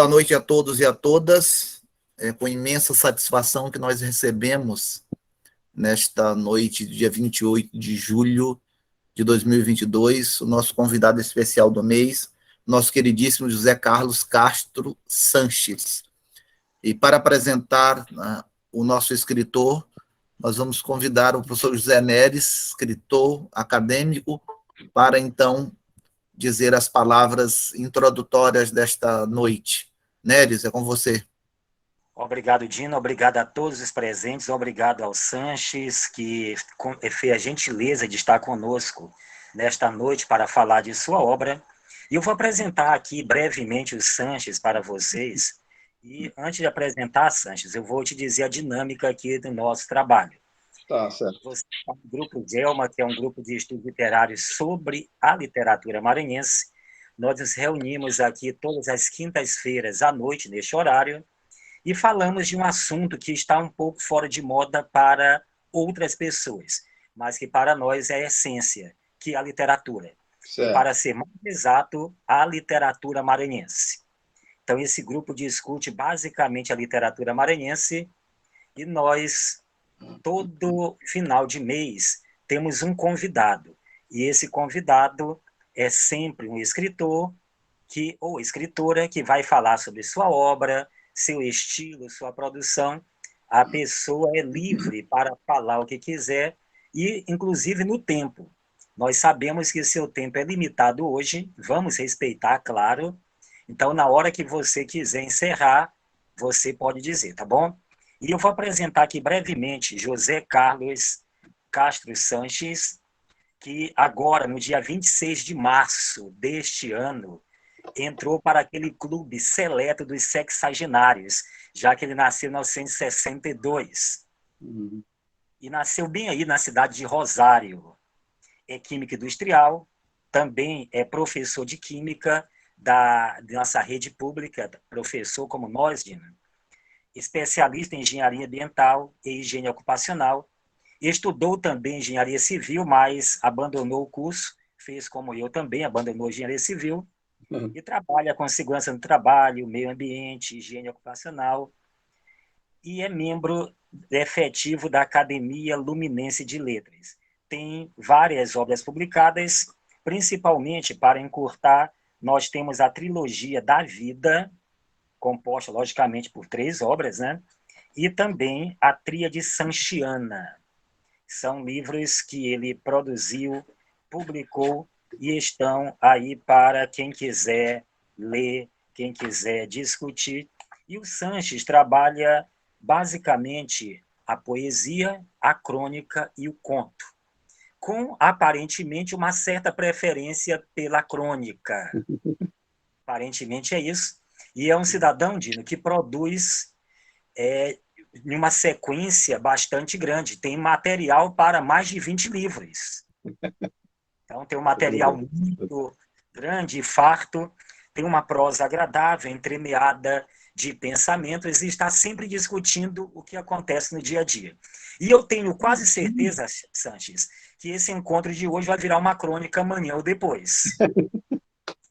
boa noite a todos e a todas. É com imensa satisfação que nós recebemos, nesta noite, dia 28 de julho de 2022, o nosso convidado especial do mês, nosso queridíssimo José Carlos Castro Sanches. E para apresentar o nosso escritor, nós vamos convidar o professor José Neres, escritor acadêmico, para então dizer as palavras introdutórias desta noite. Neres, é com você. Obrigado, Dino. Obrigado a todos os presentes. Obrigado ao Sanches, que fez a gentileza de estar conosco nesta noite para falar de sua obra. E eu vou apresentar aqui brevemente o Sanches para vocês. E antes de apresentar, Sanches, eu vou te dizer a dinâmica aqui do nosso trabalho. Tá, certo. Você está no Grupo Gelma, que é um grupo de estudos literários sobre a literatura maranhense. Nós nos reunimos aqui todas as quintas-feiras à noite, neste horário, e falamos de um assunto que está um pouco fora de moda para outras pessoas, mas que para nós é a essência, que é a literatura. Certo. E para ser mais exato, a literatura maranhense. Então, esse grupo discute basicamente a literatura maranhense e nós, todo final de mês, temos um convidado. E esse convidado é sempre um escritor ou escritora que vai falar sobre sua obra, seu estilo, sua produção. A pessoa é livre para falar o que quiser e, inclusive, no tempo. Nós sabemos que seu tempo é limitado hoje, vamos respeitar, claro. Então, na hora que você quiser encerrar, você pode dizer, tá bom? E eu vou apresentar aqui brevemente José Carlos Castro Sanches, que agora, no dia 26 de março deste ano, entrou para aquele clube seleto dos sexagenários, já que ele nasceu em 1962. E nasceu bem aí na cidade de Rosário. É químico industrial, também é professor de química da nossa rede pública, professor como nós, Dina, especialista em engenharia ambiental e higiene ocupacional. Estudou também engenharia civil, mas abandonou o curso, fez como eu também, abandonou engenharia civil, e trabalha com segurança no trabalho, meio ambiente, higiene ocupacional, e é membro efetivo da Academia Luminense de Letras. Tem várias obras publicadas, principalmente, para encurtar, nós temos a trilogia da vida, composta, logicamente, por 3 obras, né? E também a Tríade Sanchiana. São livros que ele produziu, publicou, e estão aí para quem quiser ler, quem quiser discutir. E o Sanches trabalha basicamente a poesia, a crônica e o conto, com aparentemente uma certa preferência pela crônica. Aparentemente é isso. E é um cidadão, Dino, que produz em uma sequência bastante grande. Tem material para mais de 20 livros. Então, tem um material muito grande e farto, tem uma prosa agradável, entremeada de pensamentos e está sempre discutindo o que acontece no dia a dia. E eu tenho quase certeza, Sanches, que esse encontro de hoje vai virar uma crônica amanhã ou depois.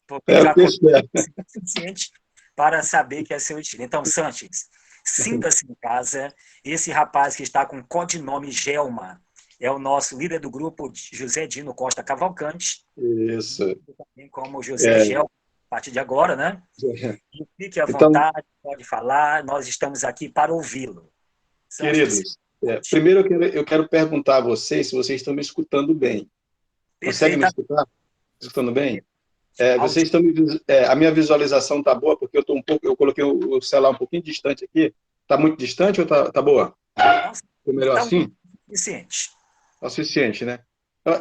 Porque já conheço o suficiente para saber que é seu estilo. Então, Sanches, sinta-se em casa. Esse rapaz que está com o codinome Gelma é o nosso líder do grupo, José Dino Costa Cavalcante. Isso. Também como José Gelma, a partir de agora, né? E fique à vontade, pode falar, nós estamos aqui para ouvi-lo. Queridos, primeiro eu quero perguntar a vocês se vocês estão me escutando bem. Conseguem me escutar? Escutando bem? Vocês estão a minha visualização está boa, porque eu coloquei o celular um pouquinho distante aqui. Está muito distante ou está boa? Ficou melhor assim? Suficiente. É o suficiente, né?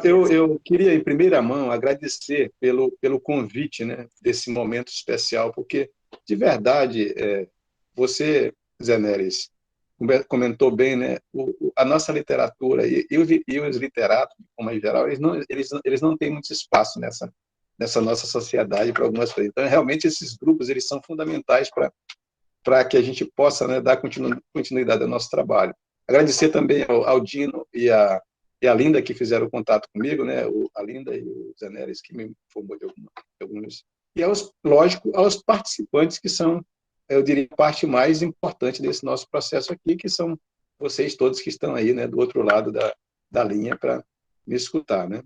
Eu queria, em primeira mão, agradecer pelo convite, né, desse momento especial, porque, de verdade, você, Zé Neres, comentou bem, né, a nossa literatura e os literatos, como em geral, eles não têm muito espaço nessa nossa sociedade para algumas coisas. Então, realmente, esses grupos eles são fundamentais para que a gente possa, né, dar continuidade ao nosso trabalho. Agradecer também ao Dino e a Linda, que fizeram contato comigo, né? A Linda e o Zé Neres, que me informou de alguns. E, lógico, aos participantes que são eu diria, a parte mais importante desse nosso processo aqui, que são vocês todos que estão aí, né, do outro lado da linha para me escutar, né?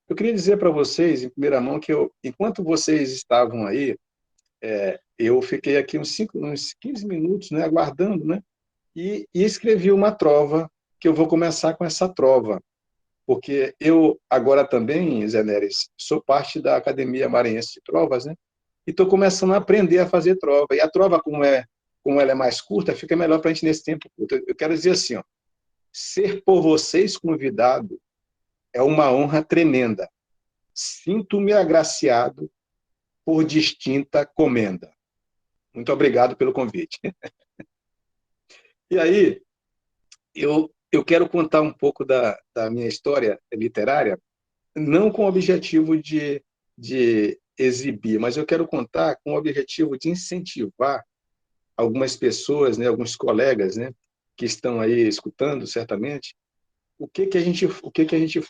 Eu queria dizer para vocês, em primeira mão, que enquanto vocês estavam aí, eu fiquei aqui uns 15 minutos, né, aguardando, né, e escrevi uma trova, que eu vou começar com essa trova, porque eu agora também, Zé Neres, sou parte da Academia Maranhense de Trovas, né, e estou começando a aprender a fazer trova. E a trova, como ela é mais curta, fica melhor para a gente nesse tempo curto. Eu quero dizer assim, ó, ser por vocês convidado é uma honra tremenda. Sinto-me agraciado por distinta comenda. Muito obrigado pelo convite. E aí, eu quero contar um pouco da minha história literária, não com o objetivo de exibir, mas eu quero contar com o objetivo de incentivar algumas pessoas, né, alguns colegas, né, que estão aí escutando, certamente, o que a gente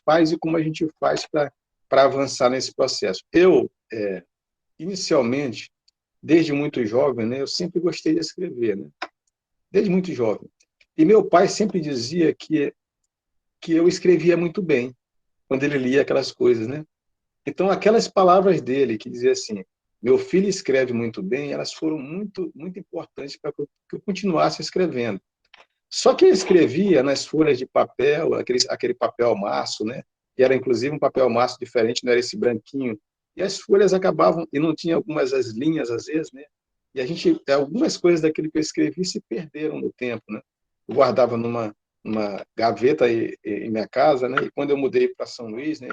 faz e como a gente faz para avançar nesse processo. Eu, inicialmente, desde muito jovem, né, eu sempre gostei de escrever, né, desde muito jovem. E meu pai sempre dizia que eu escrevia muito bem, quando ele lia aquelas coisas, né? Então, aquelas palavras dele, que dizia assim, meu filho escreve muito bem, elas foram muito, muito importantes para que eu continuasse escrevendo. Só que eu escrevia nas folhas de papel, aquele papel maço, né? Que era, inclusive, um papel maço diferente, não era esse branquinho. E as folhas acabavam, e não tinha algumas as linhas, às vezes, né? E algumas coisas daquilo que eu escrevi se perderam no tempo, né? Eu guardava numa gaveta em minha casa, né? E quando eu mudei para São Luís, né?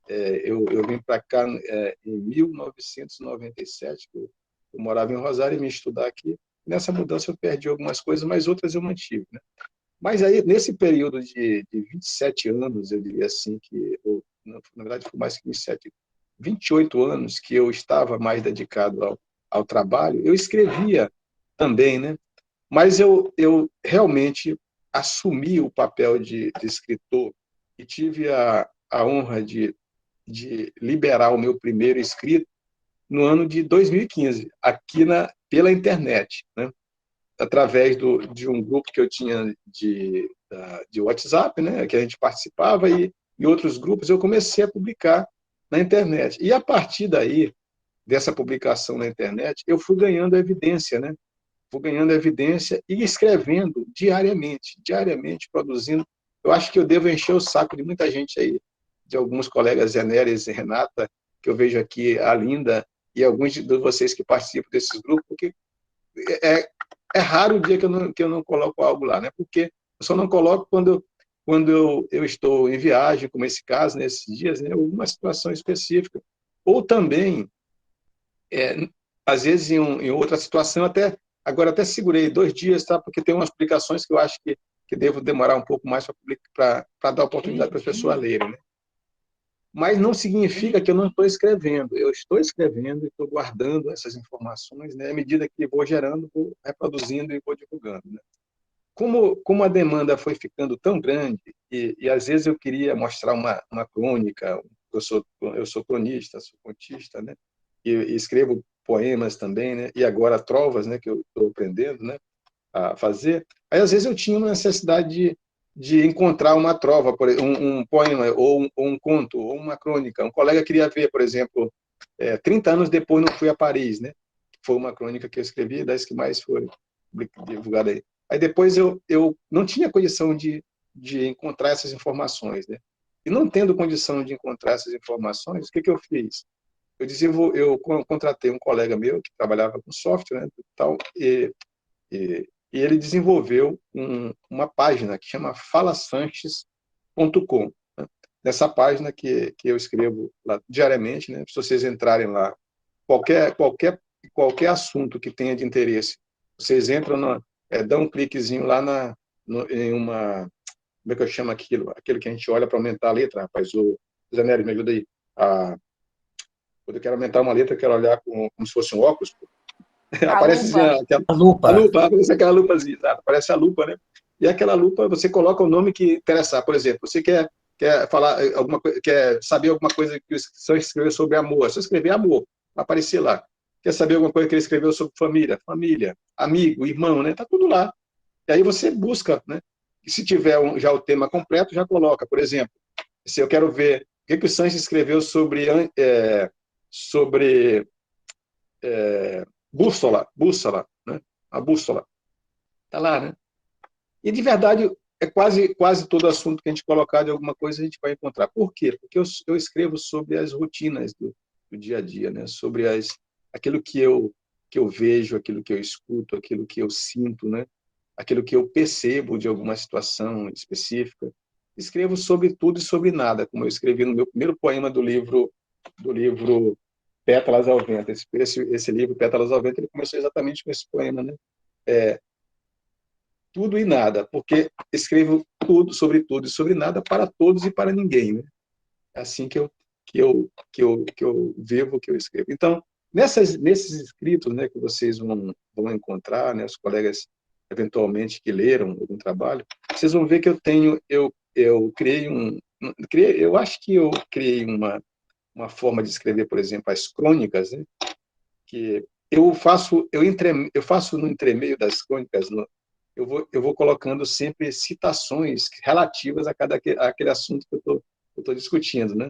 Eu vim para cá em 1997, eu morava em Rosário e vim estudar aqui. Nessa mudança eu perdi algumas coisas, mas outras eu mantive, né? Mas aí, nesse período de 27 anos, eu diria assim, na verdade foi mais que 27, 28 anos que eu estava mais dedicado ao trabalho, eu escrevia também, né? Mas eu realmente assumi o papel de escritor e tive a honra de liberar o meu primeiro escrito no ano de 2015, aqui pela internet, né? Através de um grupo que eu tinha de WhatsApp, né? Que a gente participava, e outros grupos, eu comecei a publicar na internet. E a partir daí, dessa publicação na internet, eu fui ganhando evidência, né? Fui ganhando evidência e escrevendo diariamente produzindo. Eu acho que eu devo encher o saco de muita gente aí, de alguns colegas, Zé Neres e Renata, que eu vejo aqui, a Linda, e alguns de vocês que participam desses grupos, porque é raro o dia que eu não coloco algo lá, né? Porque eu só não coloco quando eu estou em viagem, como esse caso, nesses dias, né? Alguma situação específica. Ou também, às vezes, em outra situação, agora até segurei 2 dias, tá? Porque tem umas publicações que eu acho que devo demorar um pouco mais para dar oportunidade para as pessoas lerem, né? Mas não significa que eu não estou escrevendo. Eu estou escrevendo e estou guardando essas informações, né? À medida que vou gerando, vou reproduzindo e vou divulgando, né? Como a demanda foi ficando tão grande, e às vezes eu queria mostrar uma crônica, eu sou cronista, sou contista, né? E escrevo poemas também, né? E agora trovas, né? Que eu estou aprendendo, né? A fazer. Aí, às vezes, eu tinha uma necessidade de encontrar uma trova, um poema, ou um conto, ou uma crônica. Um colega queria ver, por exemplo, 30 anos depois não fui a Paris, né? Foi uma crônica que eu escrevi, das que mais foram divulgadas aí. Aí depois eu não tinha condição de encontrar essas informações, né? E não tendo condição de encontrar essas informações, o que eu fiz? Eu contratei um colega meu que trabalhava com software, né, tal, e ele desenvolveu uma página que chama falasanches.com. Né? Nessa página que eu escrevo lá diariamente, né? Se vocês entrarem lá, qualquer assunto que tenha de interesse, vocês entram, dão um cliquezinho lá em uma... Como é que eu chamo aquilo? Aquilo que a gente olha para aumentar a letra, rapaz. O Zé Nery, me ajuda aí. Quando eu quero aumentar uma letra, eu quero olhar como se fosse um óculos. Aparece assim, a lupa. A lupa, aparece aquela lupazinha, aparece a lupa, né? E aquela lupa, você coloca o nome que interessar. Por exemplo, você quer falar alguma coisa, quer saber alguma coisa que você escreveu sobre amor. Se você escrever amor, vai aparecer lá. Quer saber alguma coisa que ele escreveu sobre família? Família, amigo, irmão, né? Tá tudo lá. E aí você busca, né? E se tiver já o tema completo, já coloca. Por exemplo, se eu quero ver o que o Sanches escreveu sobre bússola, né? A bússola. Tá lá, né? E, de verdade, é quase todo assunto que a gente colocar de alguma coisa a gente vai encontrar. Por quê? Porque eu escrevo sobre as rotinas do dia a dia, né? Sobre aquilo que eu vejo, aquilo que eu escuto, aquilo que eu sinto, né? Aquilo que eu percebo de alguma situação específica. Escrevo sobre tudo e sobre nada, como eu escrevi no meu primeiro poema do livro Pétalas ao Vento. Esse livro, Pétalas ao Vento, ele começou exatamente com esse poema, né? Tudo e nada, porque escrevo tudo e sobre nada, para todos e para ninguém, né? É assim que eu vivo, que eu escrevo. Então, nesses escritos, né, que vocês vão encontrar, né, os colegas eventualmente que leram algum trabalho, vocês vão ver que eu criei eu acho que eu criei uma forma de escrever, por exemplo, as crônicas, né, que eu faço no entremeio das crônicas, eu vou colocando sempre citações relativas àquele assunto que eu estou discutindo, né?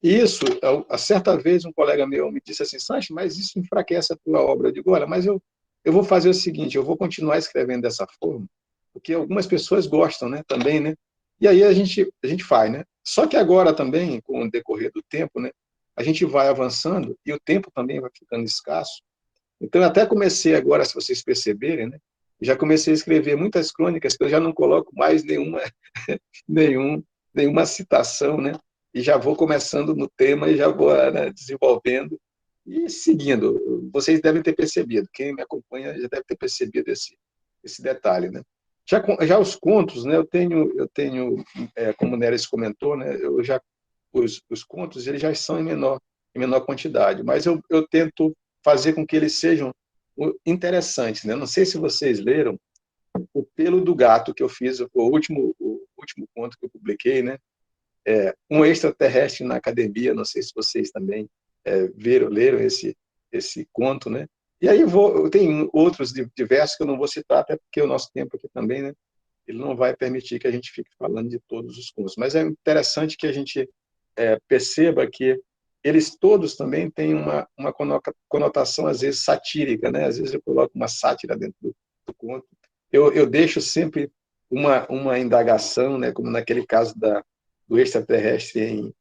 E isso, a certa vez, um colega meu me disse assim, Sanches, mas isso enfraquece a tua obra. Eu digo, olha, mas eu vou fazer o seguinte, eu vou continuar escrevendo dessa forma, porque algumas pessoas gostam, né, também, né? E aí a gente faz, né? Só que agora também, com o decorrer do tempo, né, a gente vai avançando e o tempo também vai ficando escasso. Então, eu até comecei agora, se vocês perceberem, né, já comecei a escrever muitas crônicas que eu já não coloco mais nenhum, nenhuma citação, né? E já vou começando no tema e já vou, né, desenvolvendo e seguindo. Vocês devem ter percebido, quem me acompanha já deve ter percebido esse detalhe, né? Já os contos, né? Como o Neres comentou, né? Os contos eles já são em menor quantidade, mas eu tento fazer com que eles sejam interessantes, né? Não sei se vocês leram O Pelo do Gato, que eu fiz, o último conto que eu publiquei, né? Um extraterrestre na academia, não sei se vocês também leram esse conto, né? E aí tem outros diversos que eu não vou citar, até porque o nosso tempo aqui também, né? Ele não vai permitir que a gente fique falando de todos os contos. Mas é interessante que a gente perceba que eles todos também têm uma conotação, às vezes, satírica, né? Às vezes eu coloco uma sátira dentro do conto. Eu deixo sempre uma indagação, né? Como naquele caso do extraterrestre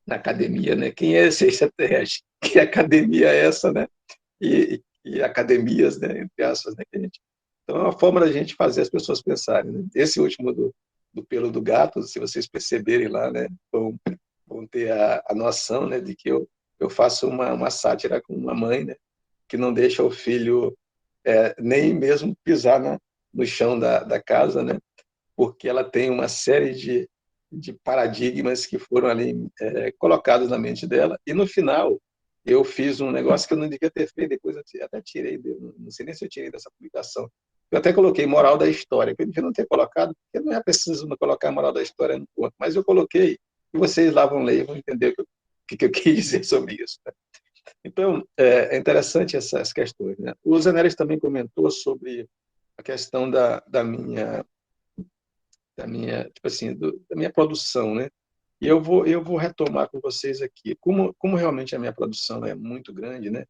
na academia, né? Quem é esse extraterrestre? Que academia é essa, né? E academias, né? Entre aspas, né? Então, é uma forma da gente fazer as pessoas pensarem, né? Esse último do Pelo do Gato, se vocês perceberem lá, né? Vão ter a noção, né? De que eu faço uma sátira com uma mãe, né? Que não deixa o filho nem mesmo pisar no chão da casa, né? Porque ela tem uma série de paradigmas que foram ali colocados na mente dela. E, no final, eu fiz um negócio que eu não devia ter feito, depois eu até tirei, não sei nem se eu tirei dessa publicação. Eu até coloquei moral da história, que eu devia não ter colocado, porque não é preciso colocar moral da história no conto, mas eu coloquei, e vocês lá vão ler e vão entender o que eu quis dizer sobre isso. Né? Então, é interessante essas questões. Né? O Zé Neres também comentou sobre a questão tipo assim, da minha produção, né? E eu vou retomar com vocês aqui. Como realmente a minha produção é muito grande, né?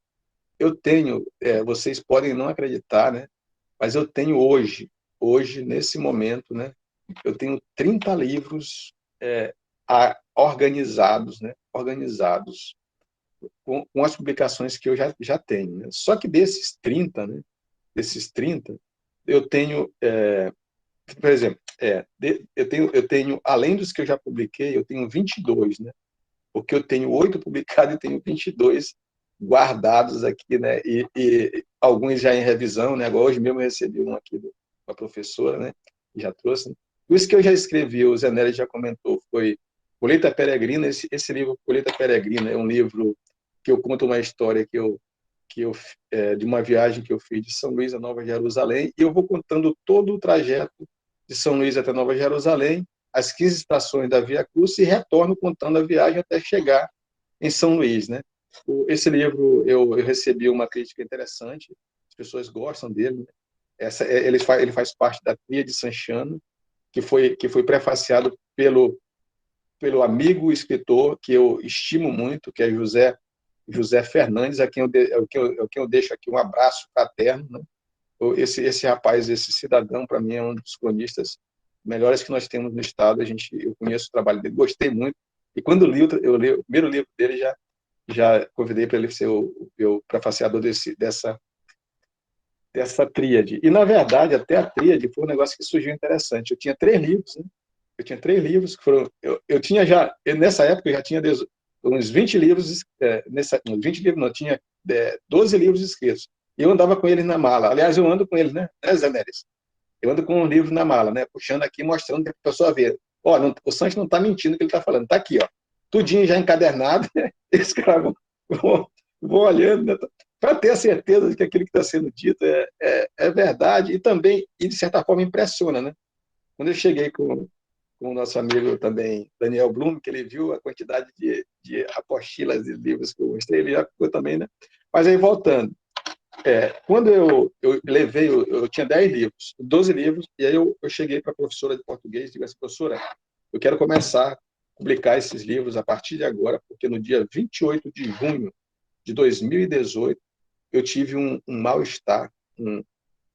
Eu tenho, vocês podem não acreditar, né? Mas eu tenho hoje, nesse momento, né? Eu tenho 30 livros organizados, né? Organizados, com as publicações que eu já tenho. Né? Só que desses 30, eu tenho por exemplo, eu tenho, além dos que eu já publiquei, eu tenho 22, né? Porque eu tenho 8 publicados e tenho 22 guardados aqui, né? E alguns já em revisão, né? Agora, hoje mesmo eu recebi um aqui da professora, né? Que já trouxe. Né? Os que eu já escrevi, o Zé Nery já comentou, foi Colheita Peregrina. Esse livro, Colheita Peregrina, é um livro que eu conto uma história de uma viagem que eu fiz de São Luís a Nova Jerusalém, e eu vou contando todo o trajeto de São Luís até Nova Jerusalém, as 15 estações da Via Cruz, e retorno contando a viagem até chegar em São Luís, né? Esse livro eu recebi uma crítica interessante, as pessoas gostam dele, né? Ele faz parte da Tríade Sanchana, que foi prefaciado pelo amigo escritor que eu estimo muito, que é José Fernandes, a quem eu deixo aqui um abraço fraterno, né? Esse rapaz, esse cidadão, para mim, é um dos cronistas melhores que nós temos no Estado. Eu conheço o trabalho dele, gostei muito. E quando eu li o primeiro livro dele, já convidei para ele ser o prefaciador dessa tríade. E, na verdade, até a tríade foi um negócio que surgiu interessante. Eu tinha 3 livros, né? Eu tinha 3 livros que foram... Eu tinha já... Nessa época, eu já tinha uns 20 livros... 20 livros, não, eu tinha 12 livros escritos. E eu andava com eles na mala. Aliás, eu ando com eles, né, Zé Neres? Eu ando com um livro na mala, né? Puxando aqui, mostrando para a pessoa ver. Ó, o Sancho não está mentindo o que ele está falando. Está aqui, ó. Tudinho já encadernado. Esse cara vão olhando, né? Para ter a certeza de que aquilo que está sendo dito é verdade. E também, e de certa forma, impressiona, né? Quando eu cheguei com o nosso amigo também, Daniel Blum, que ele viu a quantidade de apostilas e livros que eu mostrei, ele já ficou também, né? Mas aí, voltando. Quando eu levei, eu tinha 10 livros, 12 livros, e aí eu cheguei para a professora de português e disse assim, professora, eu quero começar a publicar esses livros a partir de agora, porque no dia 28 de junho de 2018, eu tive um mal-estar, um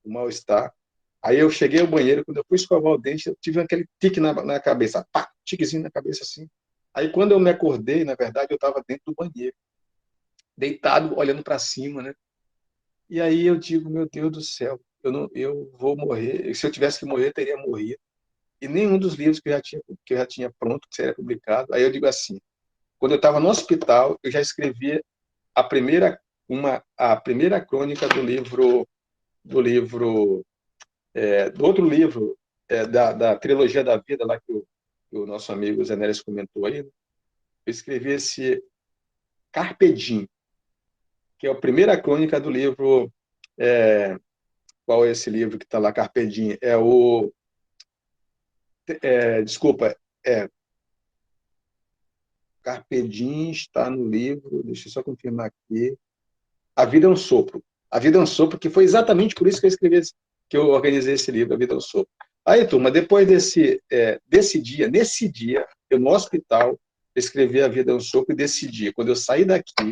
mal-estar. Aí eu cheguei ao banheiro, quando eu fui escovar o dente, eu tive aquele tique na cabeça, pá, tiquezinho na cabeça assim. Aí quando eu me acordei, na verdade, eu estava dentro do banheiro, deitado, olhando para cima, né? E aí eu digo, meu Deus do céu, eu vou morrer. Se eu tivesse que morrer, teria morrido. E nenhum dos livros que eu já tinha pronto, que seria publicado. Aí eu digo assim, quando eu estava no hospital, eu já escrevia a primeira crônica do outro livro, da trilogia da vida, lá que o nosso amigo Zé Neres comentou aí. Eu escrevi esse Carpe Diem, que é a primeira crônica do livro. Qual é esse livro que está lá, Carpe Diem? Desculpa, Carpe Diem está no livro, deixa eu só confirmar aqui. A Vida é um Sopro. A Vida é um Sopro, que foi exatamente por isso que que eu organizei esse livro, A Vida é um Sopro. Aí, turma, depois nesse dia, eu no hospital, escrevi A Vida é um Sopro e decidi, quando eu sair daqui,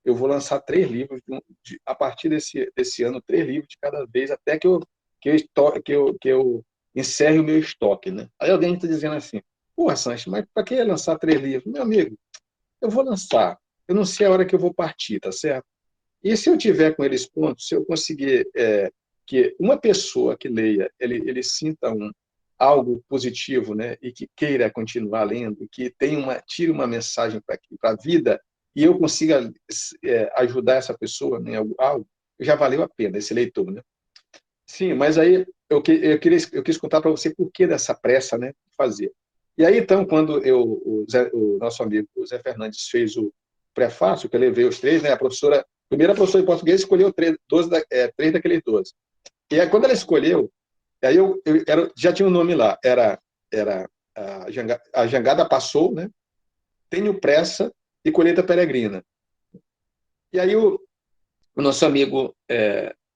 eu vou lançar 3 livros, a partir desse ano, 3 livros de cada vez, até que eu encerre o meu estoque, né? Aí alguém está dizendo assim, porra, Sancho, mas para que lançar 3 livros? Meu amigo, eu vou lançar, eu não sei a hora que eu vou partir, tá certo? E se eu tiver com eles prontos, se eu conseguir que uma pessoa que leia, ele sinta algo positivo, né, e que queira continuar lendo, que tire uma mensagem para a vida, e eu consiga ajudar essa pessoa em algo, já valeu a pena, esse leitor, né? Sim, mas aí eu quis contar para você por que dessa pressa, né, de fazer. E aí, então, quando o nosso amigo o Zé Fernandes fez o prefácio, que eu levei os 3, né, primeira professora de português escolheu 3 daqueles 12. E aí, quando ela escolheu, aí já tinha um nome lá, era a Jangada Passou, né, Tenho Pressa e Colheita Peregrina. E aí o nosso amigo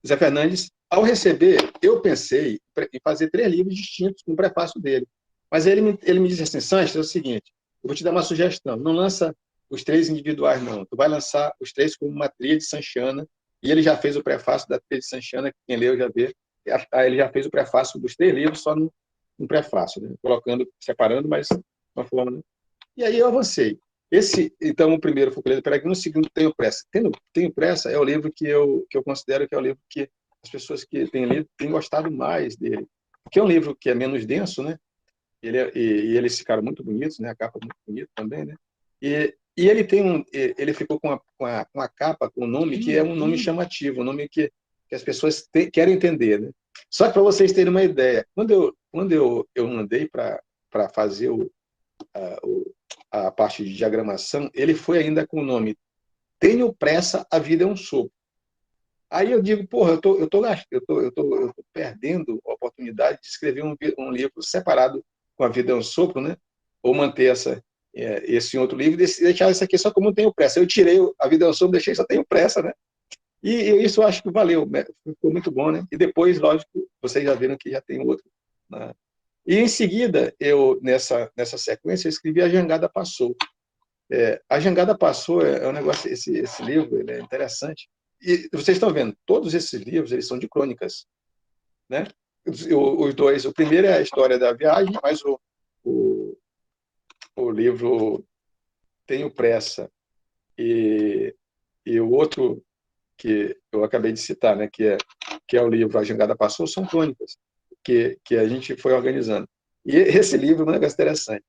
Zé Fernandes, ao receber, eu pensei em fazer 3 livros distintos com o prefácio dele. Mas ele me disse assim, Sanches, é o seguinte, eu vou te dar uma sugestão, não lança os 3 individuais, não. Tu vai lançar os 3 como uma tríade sanchana, e ele já fez o prefácio da tríade sanchana, que quem leu já vê. Ele já fez o prefácio dos 3 livros só no prefácio, né? Separando, mas de uma forma, né? E aí eu avancei. Então, o primeiro foi Colheita Peregrina, o segundo, Tenho Pressa. Tenho Pressa é o livro que eu considero que é o livro que as pessoas que têm lido têm gostado mais dele. Porque é um livro que é menos denso, né? E eles ficaram muito bonitos, né? A capa é muito bonita também, né? E ele ficou com a capa, com um nome que é um nome chamativo, um nome que as pessoas querem entender, né? Só que para vocês terem uma ideia, quando eu mandei para fazer a parte de diagramação, ele foi ainda com o nome Tenho Pressa, a Vida é um Sopro. Aí eu digo, porra, eu tô perdendo a oportunidade de escrever um livro separado com A Vida é um Sopro, né? Ou manter esse outro livro, e deixar isso aqui só como não tenho pressa. Eu tirei A Vida é um Sonho, deixei só tenho pressa, né? E isso eu acho que valeu, né? Ficou muito bom, né? E depois, lógico, vocês já viram que já tem outro, né? E em seguida, nessa sequência, eu escrevi A Jangada Passou. A Jangada Passou é um negócio, esse livro, ele é interessante. E vocês estão vendo, todos esses livros, eles são de crônicas, né? Os dois, o primeiro é a história da viagem, mas o, o livro Tenho Pressa e o outro que eu acabei de citar, né, que é o livro A Jangada Passou, são crônicas que a gente foi organizando. E esse livro é um negócio interessante.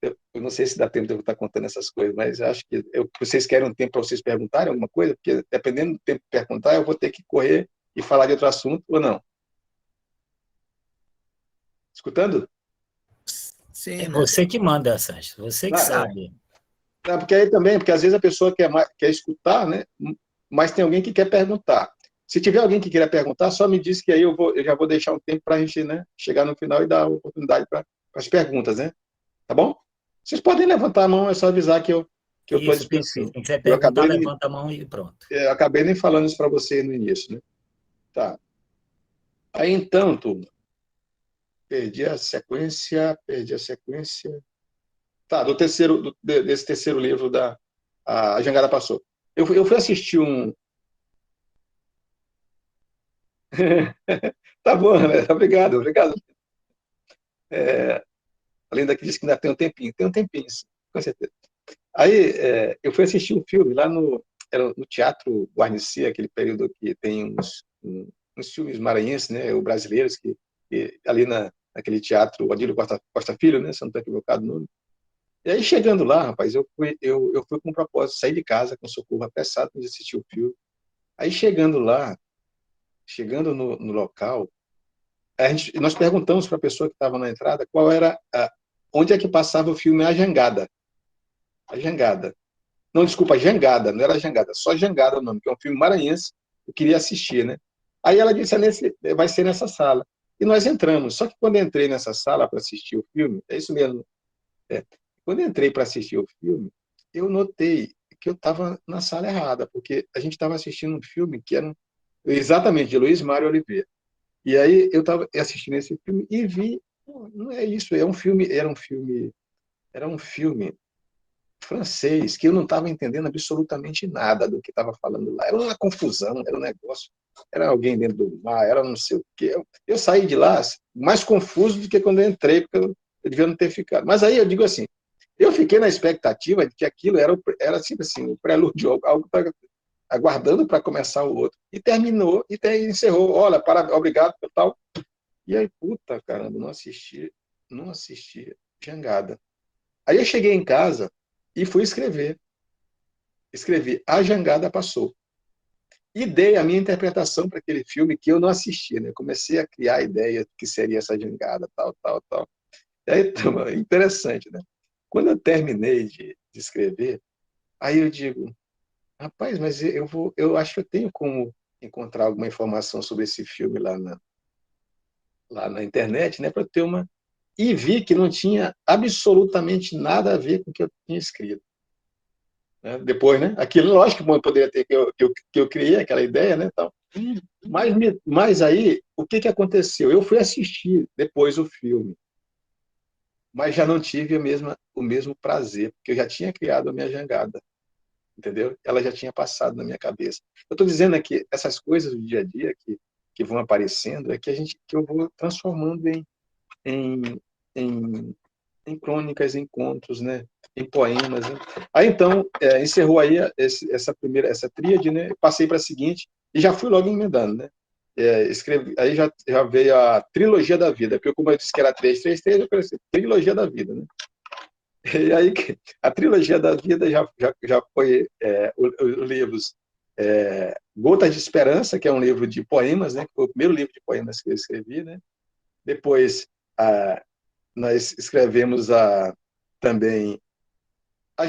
Eu não sei se dá tempo de eu estar contando essas coisas, mas acho que vocês querem um tempo para vocês perguntarem alguma coisa, porque dependendo do tempo de perguntar, eu vou ter que correr e falar de outro assunto ou não. Escutando? Sim, É né? você que manda, Sanches, você que sabe. Porque aí também, porque às vezes a pessoa quer escutar, né? Mas tem alguém que quer perguntar. Se tiver alguém que queira perguntar, só me diz que aí eu já vou deixar um tempo para a gente, né, chegar no final e dar oportunidade para as perguntas, né? Tá bom? Vocês podem levantar a mão, é só avisar que eu estou à Isso, disposição. perfeito. Quem quiser Eu perguntar, levanta a mão e pronto. acabei nem falando isso para você no início, né? Tá. Aí então, turma, perdi a sequência. Tá, desse terceiro livro A Jangada Passou. Eu fui assistir um. Tá bom, né? Obrigado, obrigado. A Linda que disse que ainda tem um tempinho, sim, com certeza. Aí eu fui assistir um filme lá era no Teatro Guarnici, aquele período que tem uns filmes maranhenses, né, ou brasileiros, que ali naquele teatro, Odílio Costa Filho, né, se eu não estou equivocado o nome. E aí, chegando lá, rapaz, eu fui com um propósito, sair de casa com socorro apressado para assistir o filme. Aí, chegando lá, chegando no local, nós perguntamos para a pessoa que estava na entrada onde é que passava o filme A Jangada. A Jangada. Não, desculpa, Jangada, não era Jangada, só Jangada o nome, que é um filme maranhense, eu queria assistir, né? Aí ela disse, vai ser nessa sala. E nós entramos. Só que quando eu entrei nessa sala para assistir o filme, é isso mesmo. Quando eu entrei para assistir o filme, eu notei que eu estava na sala errada, porque a gente estava assistindo um filme que era exatamente de Luiz Mário Oliveira. E aí eu estava assistindo esse filme e vi, não é isso, era um filme francês que eu não estava entendendo absolutamente nada do que estava falando lá. Era uma confusão, era um negócio, era alguém dentro do mar, era não sei o quê. Eu saí de lá mais confuso do que quando eu entrei, porque eu devia não ter ficado. Mas aí eu digo assim, eu fiquei na expectativa de que aquilo era tipo assim, o prelúdio, algo aguardando para começar o outro. E terminou, e encerrou. Olha, obrigado por tal. E aí, puta, caramba, não assisti Jangada. Aí eu cheguei em casa e fui escrever. Escrevi A Jangada Passou. E dei a minha interpretação para aquele filme que eu não assisti, né? Comecei a criar a ideia do que seria essa jangada, tal, tal, tal. E aí, interessante, né? Quando eu terminei de escrever, aí eu digo, rapaz, mas eu acho que eu tenho como encontrar alguma informação sobre esse filme lá na internet, né? Para ter uma. E vi que não tinha absolutamente nada a ver com o que eu tinha escrito. Né? Depois, né? Aquilo, lógico que poderia ter que eu criei aquela ideia, né? Tal. Mas aí, o que aconteceu? Eu fui assistir depois o filme, mas já não tive o mesmo prazer, porque eu já tinha criado a minha jangada, entendeu? Ela já tinha passado na minha cabeça. Eu estou dizendo aqui, essas coisas do dia a dia que vão aparecendo, é que eu vou transformando em, em, em crônicas, em contos, né? Em poemas. Né? Aí, então, encerrou aí essa tríade, né? Passei para a seguinte e já fui logo emendando, né? Escrevi, aí já veio a trilogia da vida, porque como eu disse que era 333, eu pensei, trilogia da vida, né? E aí a trilogia da vida já foi os livros Gotas de Esperança, que é um livro de poemas, né? Que foi o primeiro livro de poemas que eu escrevi, né? Depois nós escrevemos também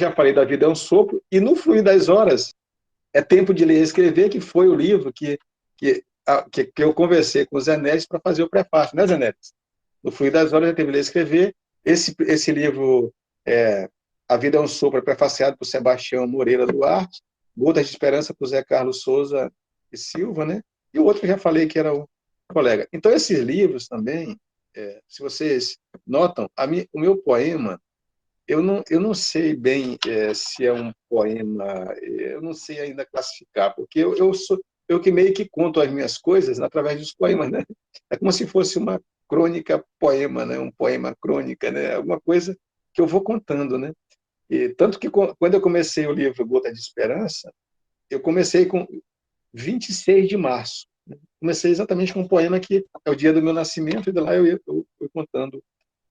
já falei da vida é um sopro, e no Fluir das Horas é tempo de ler e escrever, que foi o livro que eu conversei com o Zé Neres para fazer o prefácio, né, Zé Neres? No Fluir das Horas é tempo de ler e escrever. Esse livro A Vida é um Sopro, prefaciado por Sebastião Moreira Duarte, Gotas de Esperança por Zé Carlos Souza e Silva, né? E o outro que eu já falei que era o colega. Então, esses livros também, se vocês notam, o meu poema, eu não sei bem se é um poema, eu não sei ainda classificar, porque eu que meio que conto as minhas coisas através dos poemas, né? É como se fosse uma crônica poema, né? Um poema crônica, né? Alguma coisa que eu vou contando, né? E tanto que quando eu comecei o livro Gota de Esperança, eu comecei com 26 de março. Comecei exatamente com um poema que é o dia do meu nascimento, e de lá eu fui contando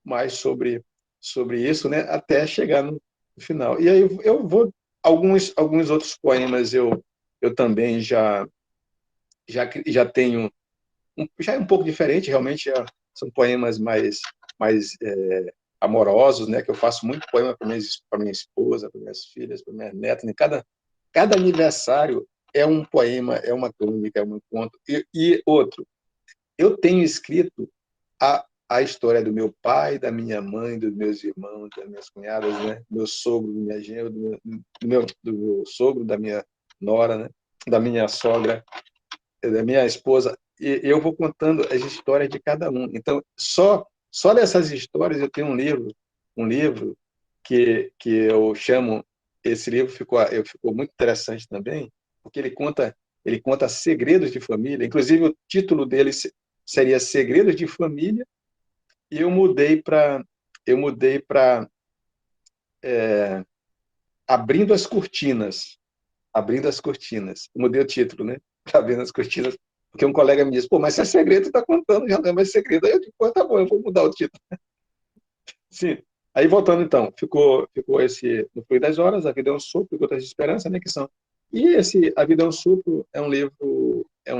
mais sobre isso, né, até chegar no final. E aí eu vou alguns outros poemas eu também já tenho já é um pouco diferente, realmente são poemas mais amorosos, né, que eu faço muito poema para minha esposa, para minhas filhas, para minhas netas, né? Cada aniversário é um poema, é uma crônica, é um conto. E outro, eu tenho escrito a história do meu pai, da minha mãe, dos meus irmãos, das minhas cunhadas, né? Do meu sogro, da minha genro, do meu sogro, da minha nora, né? Da minha sogra, da minha esposa. E eu vou contando as histórias de cada um. Então, só dessas histórias eu tenho um livro que eu chamo, esse livro ficou muito interessante também, porque ele conta segredos de família. Inclusive, o título dele seria Segredos de Família, e eu mudei para Abrindo as Cortinas. Abrindo as Cortinas. Eu mudei o título, né? Abrindo as Cortinas, porque um colega me disse, pô, mas se é segredo, tá contando, já não é mais segredo. Aí eu digo, pô, tá bom, eu vou mudar o título. Sim. Aí, voltando, então, ficou esse No Fluir das Horas, A Vida é um Sopro, Gotas de Esperança, né, que são... E esse A Vida é um Sopro é um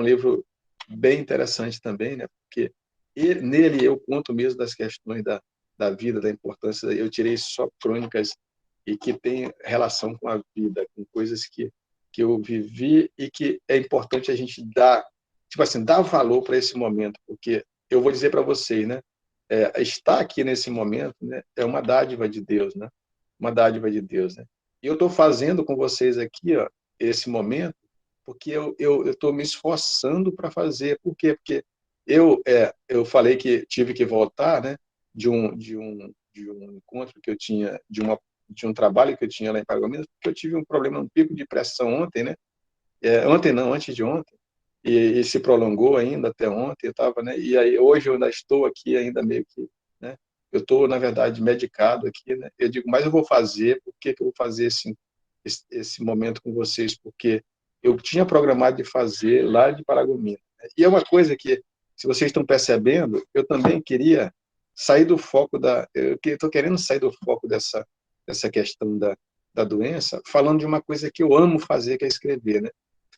livro bem interessante também, né, porque nele eu conto mesmo das questões da vida, da importância, eu tirei só crônicas e que tem relação com a vida, com coisas que eu vivi e que é importante a gente dar, tipo assim, dar valor para esse momento, porque eu vou dizer para vocês, né, estar aqui nesse momento, né, é uma dádiva de Deus, né? Uma dádiva de Deus, né? E eu estou fazendo com vocês aqui, ó, esse momento, porque eu estou me esforçando para fazer. Por quê? Porque eu falei que tive que voltar, né, de um encontro que eu tinha, de um trabalho que eu tinha lá em Paragominas, porque eu tive um problema, um pico de pressão ontem, né? Ontem não, antes de ontem, e se prolongou ainda até ontem, eu estava, né? E aí hoje eu ainda estou aqui ainda meio que, né? Eu estou, na verdade, medicado aqui, né? Eu digo, mas eu vou fazer, por que que eu vou fazer esse momento com vocês? Porque eu tinha programado de fazer lá de Paragominas, né? E é uma coisa que, se vocês estão percebendo, eu também queria sair do foco eu estou querendo sair do foco dessa questão da doença, falando de uma coisa que eu amo fazer, que é escrever, né?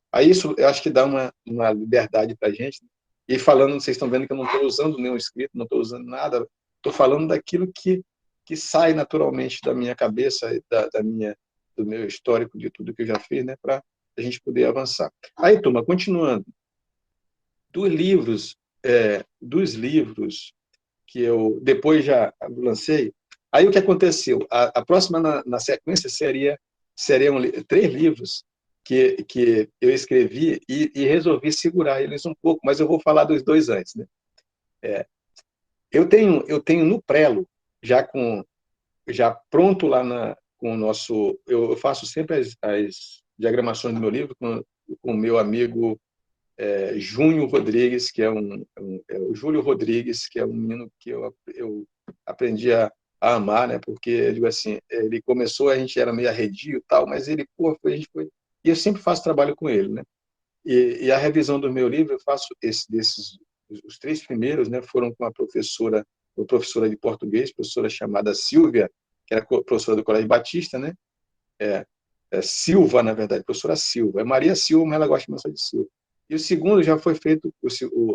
Aí isso eu acho que dá uma liberdade para a gente. E falando, vocês estão vendo que eu não estou usando nenhum escrito, não estou usando nada, estou falando daquilo que sai naturalmente da minha cabeça, do meu histórico, de tudo que eu já fiz, né, para a gente poder avançar. Aí, turma, continuando, dos livros que eu depois já lancei, aí o que aconteceu? A próxima na sequência seriam 3 livros que eu escrevi e resolvi segurar eles um pouco, mas eu vou falar dos 2 antes, né? Eu tenho no Prelo, já pronto lá com o nosso... Eu faço sempre as diagramações do meu livro com o meu amigo Júnior Rodrigues, que é o Júlio Rodrigues, que é um menino que eu aprendi a amar, né? Porque, eu digo assim, ele começou, a gente era meio arredio e tal, mas ele, pô, a gente foi... E eu sempre faço trabalho com ele, né? E a revisão do meu livro, eu faço os 3 primeiros, né, foram com uma professora de português, professora chamada Silvia, que era professora do Colégio Batista, né? Silva, na verdade, professora Silva. É Maria Silva, mas ela gosta de chamar de Silva. E o segundo já foi feito,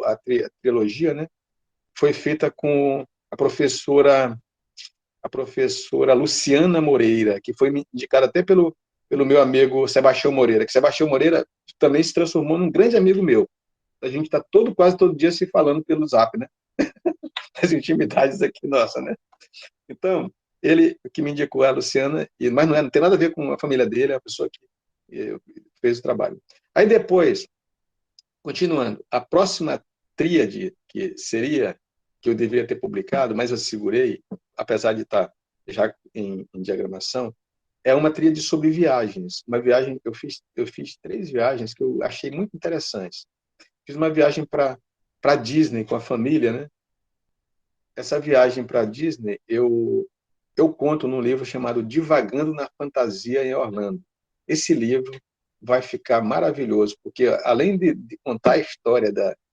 a trilogia, né? Foi feita com a professora Luciana Moreira, que foi indicada até pelo meu amigo Sebastião Moreira, que Sebastião Moreira também se transformou num grande amigo meu. A gente está quase todo dia se falando pelo Zap, né? As intimidades aqui, nossa, né? Então, ele que me indicou a Luciana, mas não tem nada a ver com a família dele, é a pessoa que fez o trabalho. Aí depois, continuando, a próxima tríade, que eu deveria ter publicado, mas eu segurei, apesar de estar já em diagramação, é uma tríade sobre viagens. Uma viagem, eu fiz 3 viagens que eu achei muito interessantes. Fiz uma viagem para Disney com a família, né? Essa viagem para Disney, eu conto num livro chamado Divagando na Fantasia em Orlando. Esse livro vai ficar maravilhoso, porque além de contar a história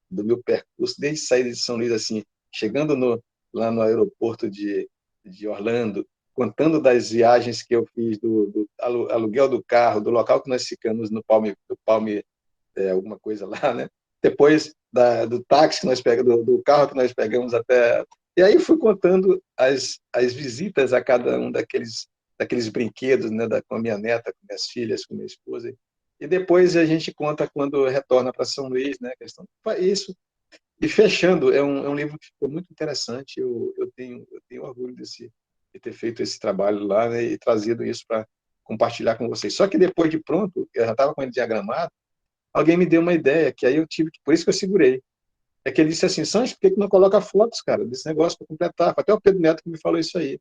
do meu percurso, desde sair de São Luís, assim, chegando lá no aeroporto de Orlando, contando das viagens que eu fiz, do aluguel do carro, do local que nós ficamos no Palme alguma coisa lá, né? Depois do táxi que nós pegamos, do carro que nós pegamos até... E aí fui contando as visitas a cada um daqueles brinquedos, né? Com a minha neta, com minhas filhas, com minha esposa. E depois a gente conta quando retorna para São Luís, né? A questão isso. E fechando, é um livro que ficou muito interessante. Eu tenho orgulho de ter feito esse trabalho lá, né? E trazido isso para compartilhar com vocês. Só que depois de pronto, eu já estava com ele diagramado, alguém me deu uma ideia, que aí eu tive que, por isso que eu segurei. É que ele disse assim, Sancho, por que não coloca fotos, cara, desse negócio para completar? Foi até o Pedro Neto que me falou isso aí.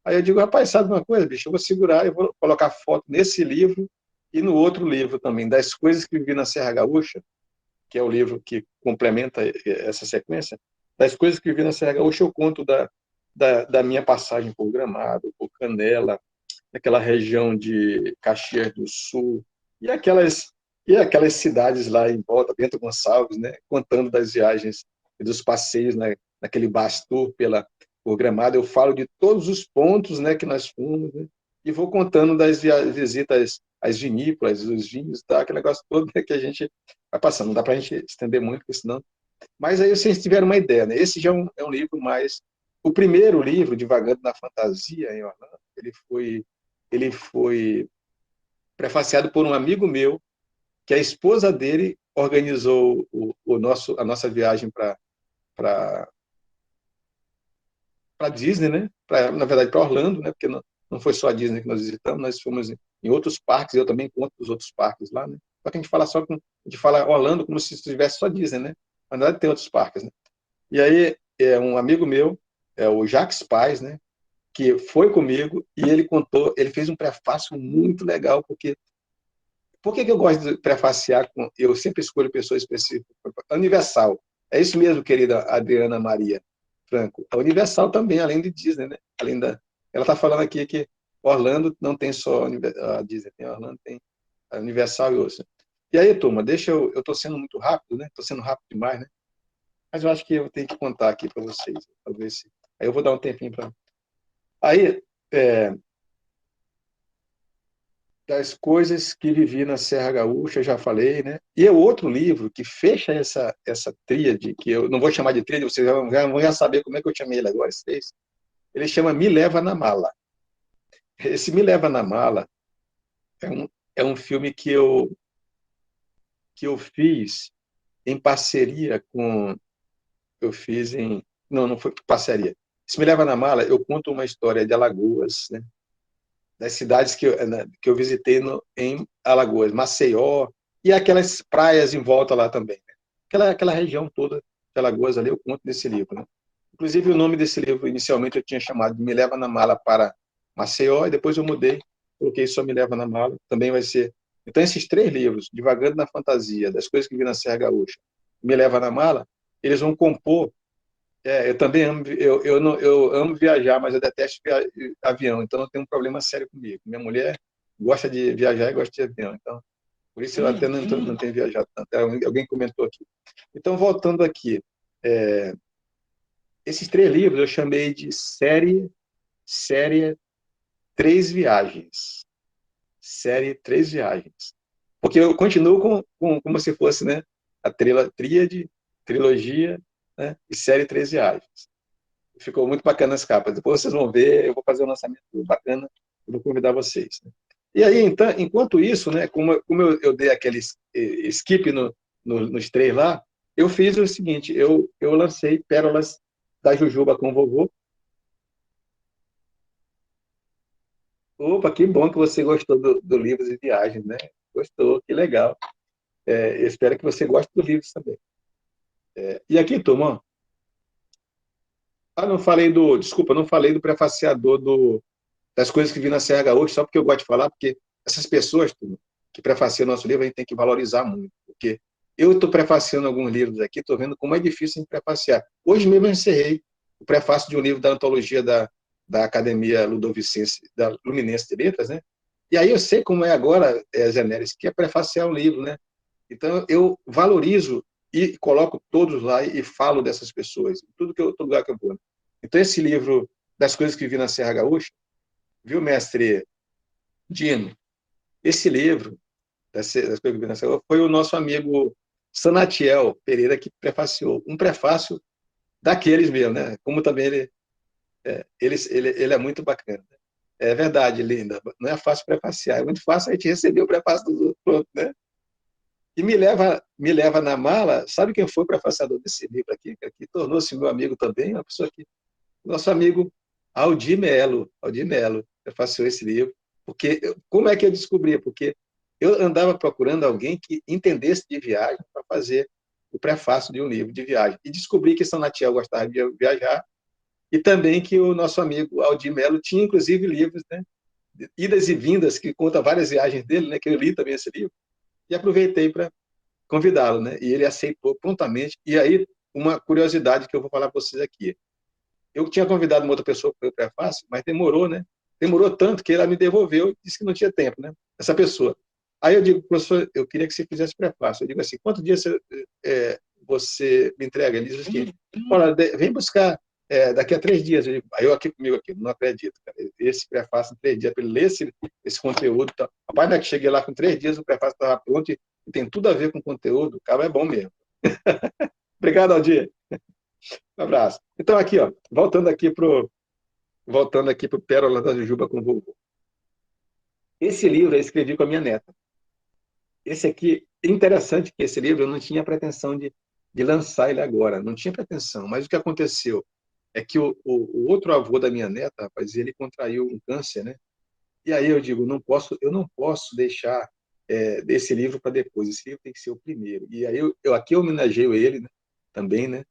Aí eu digo, rapaz, sabe uma coisa, bicho? Eu vou segurar, eu vou colocar foto nesse livro e no outro livro também, das coisas que vivi na Serra Gaúcha, que é o livro que complementa essa sequência. Das coisas que vivi na Serra Gaúcha, eu conto da minha passagem por Gramado, por Canela, daquela região de Caxias do Sul, e aquelas cidades lá em volta, Bento Gonçalves, né, contando das viagens e dos passeios, né, naquele bus tour por Gramado. Eu falo de todos os pontos, né, que nós fomos, né, e vou contando das visitas às vinícolas, os vinhos, tá, aquele negócio todo, né, que a gente vai passando. Não dá para a gente estender muito, porque senão... Mas aí vocês tiveram uma ideia, né? Esse já é um livro mais... O primeiro livro, Divagando na Fantasia, em Orlando, ele foi prefaciado por um amigo meu, que a esposa dele organizou a nossa viagem para Disney, né? Na verdade, para Orlando, né? Porque não foi só a Disney que nós visitamos, nós fomos em outros parques, eu também conto os outros parques lá, né? Só que a gente fala Orlando como se tivesse só Disney, né? Mas na verdade tem outros parques, né? E aí, um amigo meu, o Jacques Paz, né? Que foi comigo e ele fez um prefácio muito legal, porque por que eu gosto de prefaciar com... Eu sempre escolho pessoas específicas. Universal. É isso mesmo, querida Adriana Maria Franco. A Universal também, além de Disney, né? Ela está falando aqui que Orlando não tem só a Disney, tem Orlando, tem a Universal e outros. E aí, turma, eu estou sendo muito rápido, né? Estou sendo rápido demais, né? Mas eu acho que eu tenho que contar aqui para vocês. Talvez. Aí eu vou dar um tempinho para... Aí, das coisas que vivi na Serra Gaúcha, já falei, né? E é outro livro que fecha essa tríade, que eu não vou chamar de tríade, vocês vão saber como é que eu chamei ele agora, vocês. Ele chama Me Leva na Mala. Esse Me Leva na Mala é um filme que eu fiz em parceria com... Eu fiz em... Não foi parceria. Esse Me Leva na Mala, eu conto uma história de Alagoas, né? Das cidades que eu visitei em Alagoas, Maceió, e aquelas praias em volta lá também. Né? Aquela região toda de Alagoas ali, eu conto nesse livro. Né? Inclusive, o nome desse livro, inicialmente, eu tinha chamado de Me Leva na Mala para Maceió, e depois eu mudei, coloquei só Me Leva na Mala, também vai ser... Então, esses 3 livros, Divagando na Fantasia, Das Coisas que Vi na Serra Gaúcha, Me Leva na Mala, eles vão compor... eu também amo, eu amo viajar, mas eu detesto avião, então eu tenho um problema sério comigo. Minha mulher gosta de viajar e gosta de avião, então por isso eu até não tenho viajado tanto. Alguém comentou aqui. Então, voltando aqui, esses 3 livros eu chamei de série 3 viagens. Série 3 viagens. Porque eu continuo como se fosse, né, a tríade, trilogia, né, e série 3 viagens. Ficou muito bacana as capas. Depois vocês vão ver, eu vou fazer um lançamento bacana, eu vou convidar vocês. Né? E aí, então, enquanto isso, né, como eu dei aquele skip nos 3 lá, eu fiz o seguinte, eu lancei Pérolas da Jujuba com Vovô, Opa, que bom que você gostou do Livros e Viagens, né? Gostou, que legal. Eu espero que você goste do livro também. E aqui, turma, não falei desculpa, não falei do prefaciador das coisas que vi na Serra Gaúcha, só porque eu gosto de falar, porque essas pessoas, turma, que prefaciam nosso livro, a gente tem que valorizar muito, porque eu estou prefaciando alguns livros aqui, estou vendo como é difícil em prefaciar. Hoje mesmo eu encerrei o prefácio de um livro da antologia da Academia Ludovicense, da Luminense de Letras, né? E aí eu sei como é agora, Zé Neres, que é prefaciar um livro, né? Então eu valorizo e coloco todos lá e falo dessas pessoas, em todo lugar que eu vou. Então esse livro das coisas que vi na Serra Gaúcha, viu, mestre Dino? Esse livro das coisas que vi na Serra Gaúcha foi o nosso amigo Sanatiel Pereira que prefaciou. Um prefácio daqueles mesmo, né? Como também ele é muito bacana. É verdade, Linda. Não é fácil prefaciar, é muito fácil a gente receber o prefácio dos outros, pronto, né? E me leva na mala, sabe quem foi o prefaciador desse livro aqui? Que tornou-se meu amigo também, uma pessoa que nosso amigo Aldir Melo, prefaciou esse livro. Porque, como é que eu descobri? Porque eu andava procurando alguém que entendesse de viagem para fazer o prefácio de um livro de viagem. E descobri que São Natiel gostava de viajar e também que o nosso amigo Aldir Melo tinha, inclusive, livros, né? Idas e vindas, que conta várias viagens dele, né? Que eu li também esse livro. E aproveitei para convidá-lo, né? E ele aceitou prontamente. E aí, uma curiosidade que eu vou falar para vocês aqui. Eu tinha convidado uma outra pessoa para o prefácio, mas demorou, né? Demorou tanto que ela me devolveu e disse que não tinha tempo, né? Essa pessoa. Aí eu digo, professor, eu queria que você fizesse prefácio. Eu digo assim, quantos dias você me entrega? Ele diz assim, olha, vem buscar daqui a 3 dias. Aí eu aqui comigo, aqui, não acredito, cara. Esse prefácio em 3 dias, para ele ler esse conteúdo. Tá. Rapaz, né, que cheguei lá com 3 dias, o prefácio estava pronto e tem tudo a ver com o conteúdo. O cara é bom mesmo. Obrigado, Aldir. Um abraço. Então, aqui, ó, voltando aqui para o Pérola da Jujuba com o vovô. Esse livro eu escrevi com a minha neta. Esse aqui, interessante que esse livro eu não tinha pretensão de lançar ele agora, não tinha pretensão, mas o que aconteceu é que o outro avô da minha neta, rapaz, ele contraiu um câncer, né? E aí eu digo, eu não posso deixar desse livro para depois, esse livro tem que ser o primeiro. E aí eu aqui homenageio ele, né? Também, né?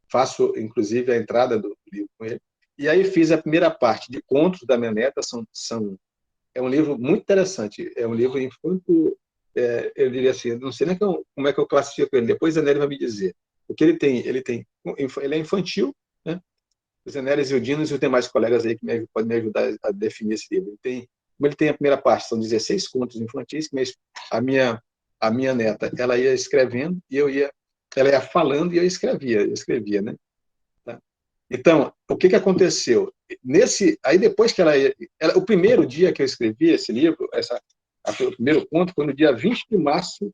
Faço, inclusive, a entrada do livro com ele. E aí fiz a primeira parte de contos da minha neta, é um livro muito interessante, é um livro infanto, eu diria assim, não sei nem como é que eu classifico ele, depois a Nélia vai me dizer. Porque ele é infantil, né? O Zé Neres e o Dinos e os demais colegas aí que podem me ajudar a definir esse livro. Como ele tem a primeira parte, são 16 contos infantis, mas a minha neta, ela ia escrevendo e ela ia falando e eu escrevia, né? Tá? Então, o que aconteceu? Aí depois que o primeiro dia que eu escrevi esse livro, o primeiro conto foi no dia 20 de março,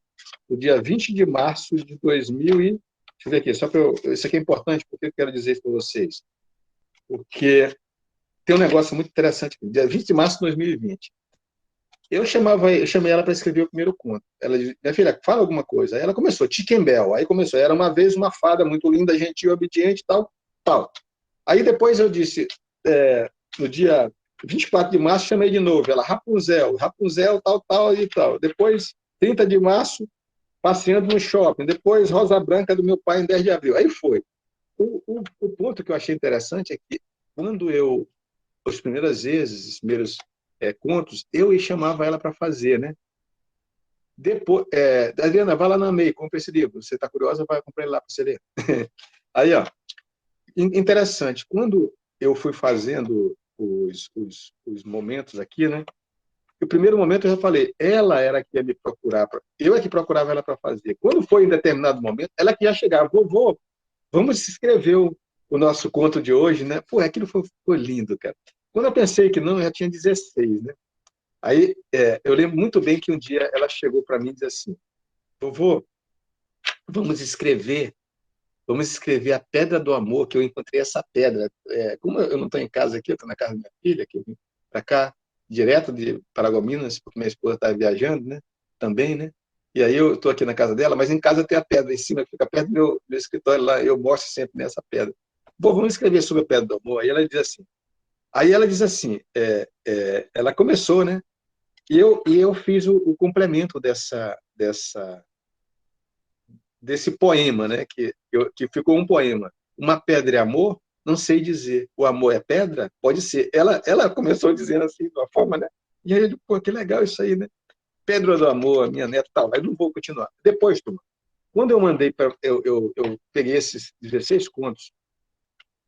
de 2000 e, deixa eu ver aqui, isso aqui é importante, porque eu quero dizer isso para vocês. Porque tem um negócio muito interessante aqui. Dia 20 de março de 2020. Eu chamei ela para escrever o primeiro conto. Ela disse, minha filha, fala alguma coisa. Aí ela começou, Chicken Bell. Aí começou, era uma vez uma fada muito linda, gentil, obediente, tal, tal. Aí depois eu disse, no dia 24 de março, chamei de novo. Ela, Rapunzel, tal, tal e tal. Depois, 30 de março, passeando no shopping. Depois, Rosa Branca do meu pai em 10 de abril. Aí foi. O ponto que eu achei interessante é que, quando as primeiras vezes, os primeiros contos, eu chamava ela para fazer, né? Depois, Adriana, vai lá na MEI, compra esse livro. Você está curiosa, vai comprar ele lá para você ler. Aí, ó, interessante, quando eu fui fazendo os momentos aqui, né? No primeiro momento eu já falei, ela era que ia me procurar, eu é que procurava ela para fazer. Quando foi em determinado momento, ela que ia chegar, vovô, vamos escrever o nosso conto de hoje, né? Pô, aquilo foi lindo, cara. Quando eu pensei que não, eu já tinha 16, né? Aí eu lembro muito bem que um dia ela chegou para mim e disse assim, vovô, vamos escrever a Pedra do Amor, que eu encontrei essa pedra. Como eu não estou em casa aqui, eu estou na casa da minha filha, que eu vim para cá, direto de Paragominas, porque minha esposa está viajando, né? Também, né? E aí eu estou aqui na casa dela, mas em casa tem a pedra em cima, que fica perto do meu escritório lá, eu mostro sempre nessa pedra. Bom, vamos escrever sobre a Pedra do Amor. Aí ela diz assim, Aí ela diz assim, ela começou, né? E eu fiz o complemento desse poema, né? Que ficou um poema. Uma pedra é amor? Não sei dizer. O amor é pedra? Pode ser. Ela começou dizendo assim, de uma forma, né? E aí eu digo, pô, que legal isso aí, né? Pedra do amor, minha neta, tal. Aí não vou continuar. Depois, turma, quando eu mandei para. Eu peguei esses 16 contos,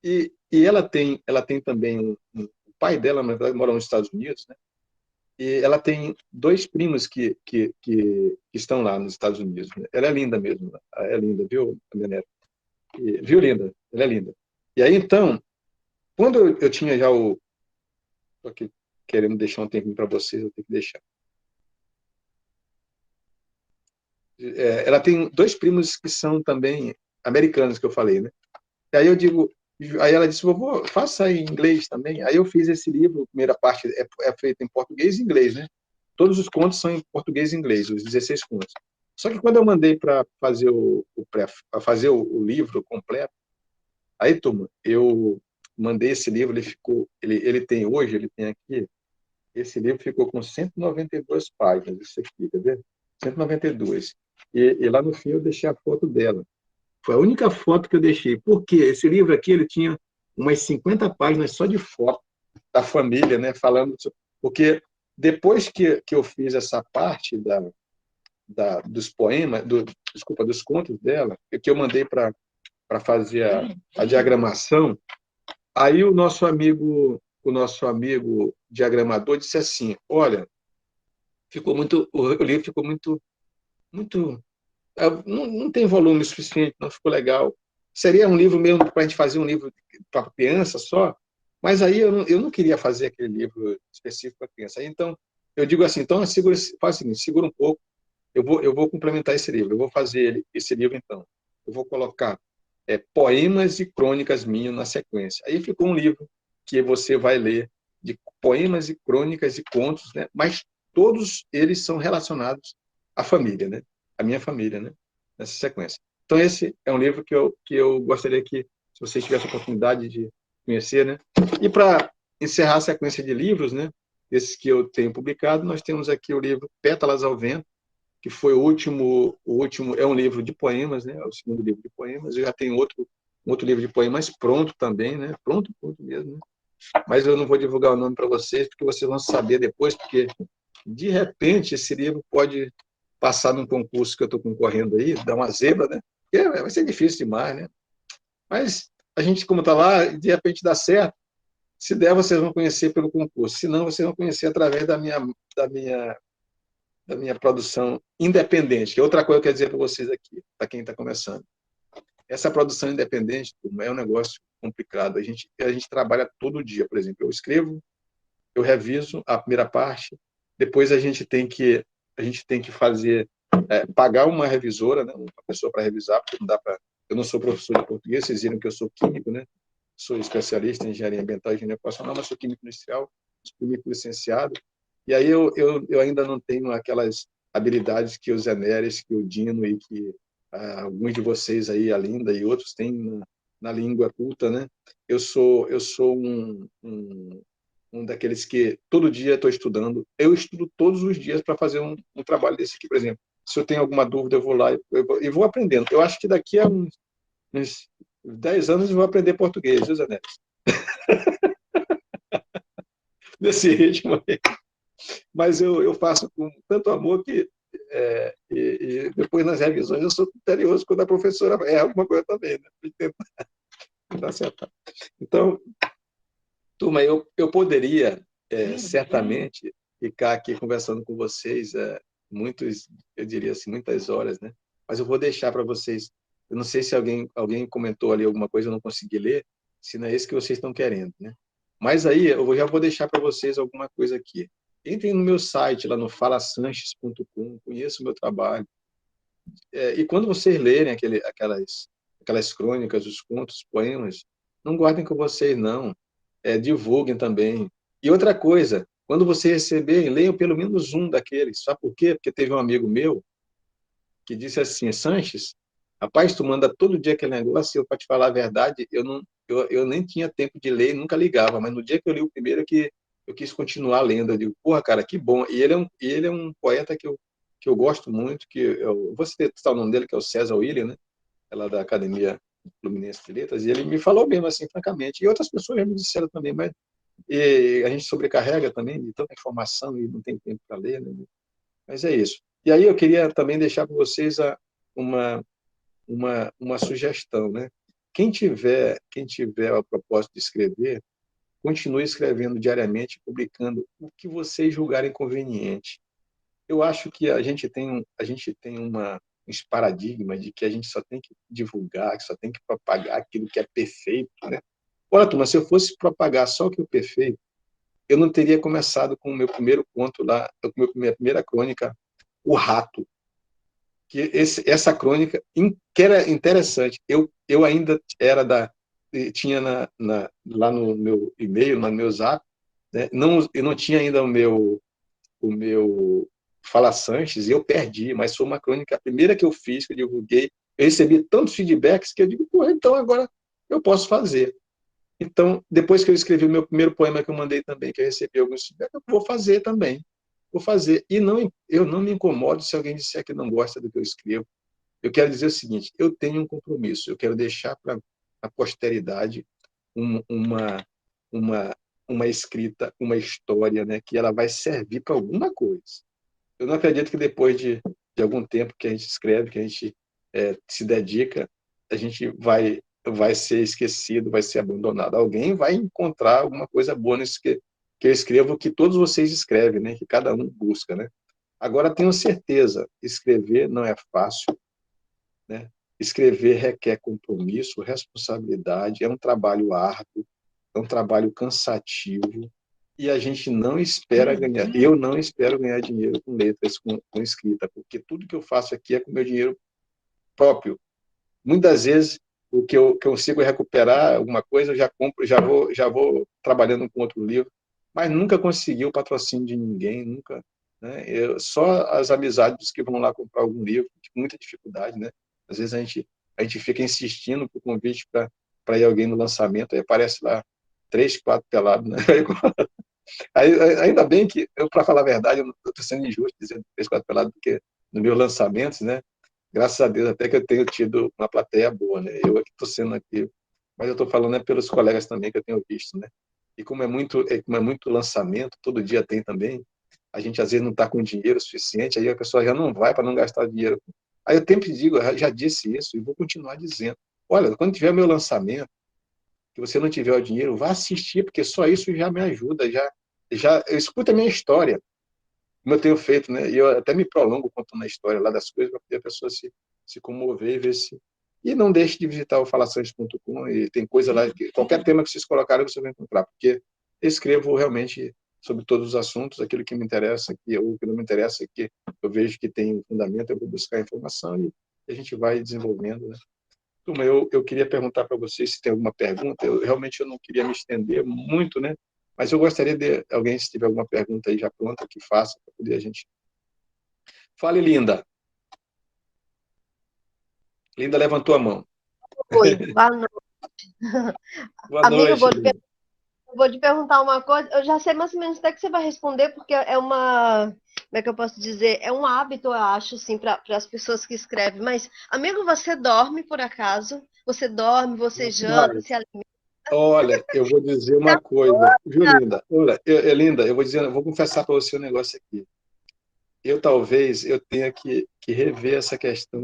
e ela tem também o pai dela, na verdade, mora nos Estados Unidos, né? E ela tem dois primos que estão lá nos Estados Unidos, né? Ela é linda mesmo, é linda, viu, a minha neta? Viu, linda? Ela é linda. E aí, então, quando eu tinha já o. Estou aqui querendo deixar um tempinho para vocês, eu tenho que deixar. Ela tem dois primos que são também americanos, que eu falei, né? E aí eu digo, aí ela disse, vovô, faça em inglês também. Aí eu fiz esse livro, a primeira parte é feita em português e inglês, né? Todos os contos são em português e inglês, os 16 contos. Só que quando eu mandei para fazer fazer o livro completo, aí, turma, eu mandei esse livro, ele tem aqui, esse livro ficou com 192 páginas, isso aqui, quer ver? 192. E lá no fim eu deixei a foto dela. Foi a única foto que eu deixei. Porque esse livro aqui ele tinha umas 50 páginas só de foto da família, né? Falando. Porque depois que eu fiz essa parte dos poemas, desculpa, dos contos dela, que eu mandei para fazer a diagramação, aí o nosso amigo diagramador disse assim: olha, o livro ficou muito não tem volume suficiente, não ficou legal. Seria um livro mesmo para a gente fazer um livro para criança só, mas aí eu não queria fazer aquele livro específico para criança. Aí, então, eu digo assim, então, faz o seguinte, segura um pouco, eu vou complementar esse livro, eu vou fazer esse livro, então. Eu vou colocar poemas e crônicas minhas na sequência. Aí ficou um livro que você vai ler de poemas e crônicas e contos, né? Mas todos eles são relacionados à família, né? À minha família, né? Nessa sequência. Então, esse é um livro que eu gostaria que, se vocês tivessem a oportunidade de conhecer, né? E para encerrar a sequência de livros, né? Esses que eu tenho publicado, nós temos aqui o livro Pétalas ao Vento, que foi o último é um livro de poemas, né? É o segundo livro de poemas. Eu já tenho um outro livro de poemas pronto também, né? Pronto mesmo, né? Mas eu não vou divulgar o nome para vocês, porque vocês vão saber depois, porque de repente esse livro pode passar num concurso que eu estou concorrendo aí, dar uma zebra, né? Porque vai ser difícil demais, né? Mas a gente, como está lá, de repente dá certo. Se der, vocês vão conhecer pelo concurso. Se não, vocês vão conhecer através da minha da minha produção independente, que é outra coisa que eu quero dizer para vocês aqui, para quem está começando. Essa produção independente é um negócio complicado. A gente trabalha todo dia, por exemplo. Eu escrevo, eu reviso a primeira parte, depois a gente tem que fazer, pagar uma revisora, né, uma pessoa para revisar, porque não dá para. Eu não sou professor de português, vocês viram que eu sou químico, né? Sou especialista em engenharia ambiental e engenharia ocupacional, mas sou químico industrial, sou químico licenciado. E aí eu ainda não tenho aquelas habilidades que o Zé Neres, que o Dino e que alguns de vocês aí, a Linda e outros têm na língua culta, né? Eu sou um daqueles que todo dia estou estudando. Eu estudo todos os dias para fazer um trabalho desse aqui, por exemplo. Se eu tenho alguma dúvida, eu vou lá e vou aprendendo. Eu acho que daqui a uns 10 anos eu vou aprender português, viu, Zé Neres? Desse ritmo aí. Mas eu faço com tanto amor que e depois nas revisões eu sou criterioso quando a professora erra alguma coisa também, né? Tentar acertar. Então, turma, eu poderia certamente ficar aqui conversando com vocês eu diria assim, muitas horas, né? Mas eu vou deixar para vocês. Eu não sei se alguém comentou ali alguma coisa, eu não consegui ler, se não é isso que vocês estão querendo, né? Mas aí eu já vou deixar para vocês alguma coisa aqui. Entrem no meu site, lá no falasanches.com, conheçam o meu trabalho. E quando vocês lerem aquelas crônicas, os contos, os poemas, não guardem com vocês, não. Divulguem também. E outra coisa, quando vocês receberem, leiam pelo menos um daqueles. Sabe por quê? Porque teve um amigo meu que disse assim: Sanches, rapaz, tu manda todo dia aquele negócio, eu, para te falar a verdade, eu nem tinha tempo de ler, nunca ligava, mas no dia que eu li o primeiro é que eu quis continuar lendo. Eu digo, porra, cara, que bom. E ele é um poeta que eu gosto muito, que eu vou citar o nome dele, que é o César William, né? É lá da Academia Fluminense de Letras, e ele me falou mesmo assim, francamente. E outras pessoas já me disseram também, mas a gente sobrecarrega também de tanta informação e não tem tempo para ler, né? Mas é isso. E aí eu queria também deixar para vocês uma, uma sugestão, né? Quem tiver a propósito de escrever, continue escrevendo diariamente, publicando o que vocês julgarem conveniente. Eu acho que a gente tem uns paradigmas de que a gente só tem que divulgar, que só tem que propagar aquilo que é perfeito, né? Olha, turma, se eu fosse propagar só o que é perfeito, eu não teria começado com o meu primeiro conto lá, com a minha primeira crônica, O Rato, que essa crônica, que era interessante, eu ainda era tinha lá no meu e-mail, no meu zap, né? Não, eu não tinha ainda o meu Fala Sanches, e eu perdi, mas foi uma crônica, a primeira que eu fiz, que eu divulguei, eu recebi tantos feedbacks que eu digo, pô, então agora eu posso fazer. Então, depois que eu escrevi o meu primeiro poema que eu mandei também, que eu recebi alguns feedbacks, eu vou fazer também. Vou fazer. E não, eu não me incomodo se alguém disser que não gosta do que eu escrevo. Eu quero dizer o seguinte, eu tenho um compromisso, eu quero deixar para a posteridade uma, uma, uma escrita, uma história, né, que ela vai servir para alguma coisa. Eu não acredito que depois de algum tempo que a gente escreve, que a gente se dedica, a gente vai ser esquecido, vai ser abandonado. Alguém vai encontrar alguma coisa boa nisso que eu escrevo, que todos vocês escrevem, né? Que cada um busca, né? Agora, tenho certeza, escrever não é fácil, né? Escrever requer compromisso, responsabilidade, é um trabalho árduo, é um trabalho cansativo, e a gente não espera ganhar. Eu não espero ganhar dinheiro com letras, com escrita, porque tudo que eu faço aqui é com meu dinheiro próprio. Muitas vezes, o que eu consigo recuperar alguma coisa, eu já compro, já vou trabalhando com outro livro, mas nunca consegui o patrocínio de ninguém, nunca. Né? Só as amizades que vão lá comprar algum livro, com muita dificuldade. Né? Às vezes a gente fica insistindo por convite para ir alguém no lançamento, aí aparece lá 3, 4 pelados. Né? Ainda bem que, para falar a verdade, eu estou sendo injusto dizendo 3, 4 pelados, porque nos meus lançamentos, né, graças a Deus, até que eu tenho tido uma plateia boa, né? Eu aqui estou sendo aqui, mas eu estou falando pelos colegas também que eu tenho visto, né? E como é muito lançamento, todo dia tem também, a gente às vezes não está com dinheiro suficiente, aí a pessoa já não vai para não gastar dinheiro. Aí eu sempre digo, eu já disse isso e vou continuar dizendo. Olha, quando tiver meu lançamento, que você não tiver o dinheiro, vá assistir, porque só isso já me ajuda, já escuta a minha história, como eu tenho feito, né? E eu até me prolongo contando a história lá das coisas, para poder a pessoa se comover e ver se. E não deixe de visitar o falações.com, e tem coisa lá, qualquer tema que vocês colocarem, você vai encontrar, porque eu escrevo realmente sobre todos os assuntos, aquilo que me interessa, ou o que não me interessa, que eu vejo que tem um fundamento, eu vou buscar informação e a gente vai desenvolvendo, né? Turma, eu queria perguntar para vocês se tem alguma pergunta. Realmente eu não queria me estender muito, né? Mas eu gostaria de alguém, se tiver alguma pergunta aí já pronta, que faça, para poder a gente. Fale, Linda. Linda levantou a mão. Oi, boa noite. Boa Amiga, noite, Linda. eu vou te perguntar uma coisa. Eu já sei mais ou menos até que você vai responder, porque é uma. Como é que eu posso dizer? É um hábito, eu acho, assim, para as pessoas que escrevem. Mas, amigo, você dorme por acaso? Você dorme, você janta, Mas, se alimenta? olha, eu vou dizer uma coisa, viu, Linda? Olha, Linda, eu vou confessar para você um negócio aqui. Eu tenha que rever essa questão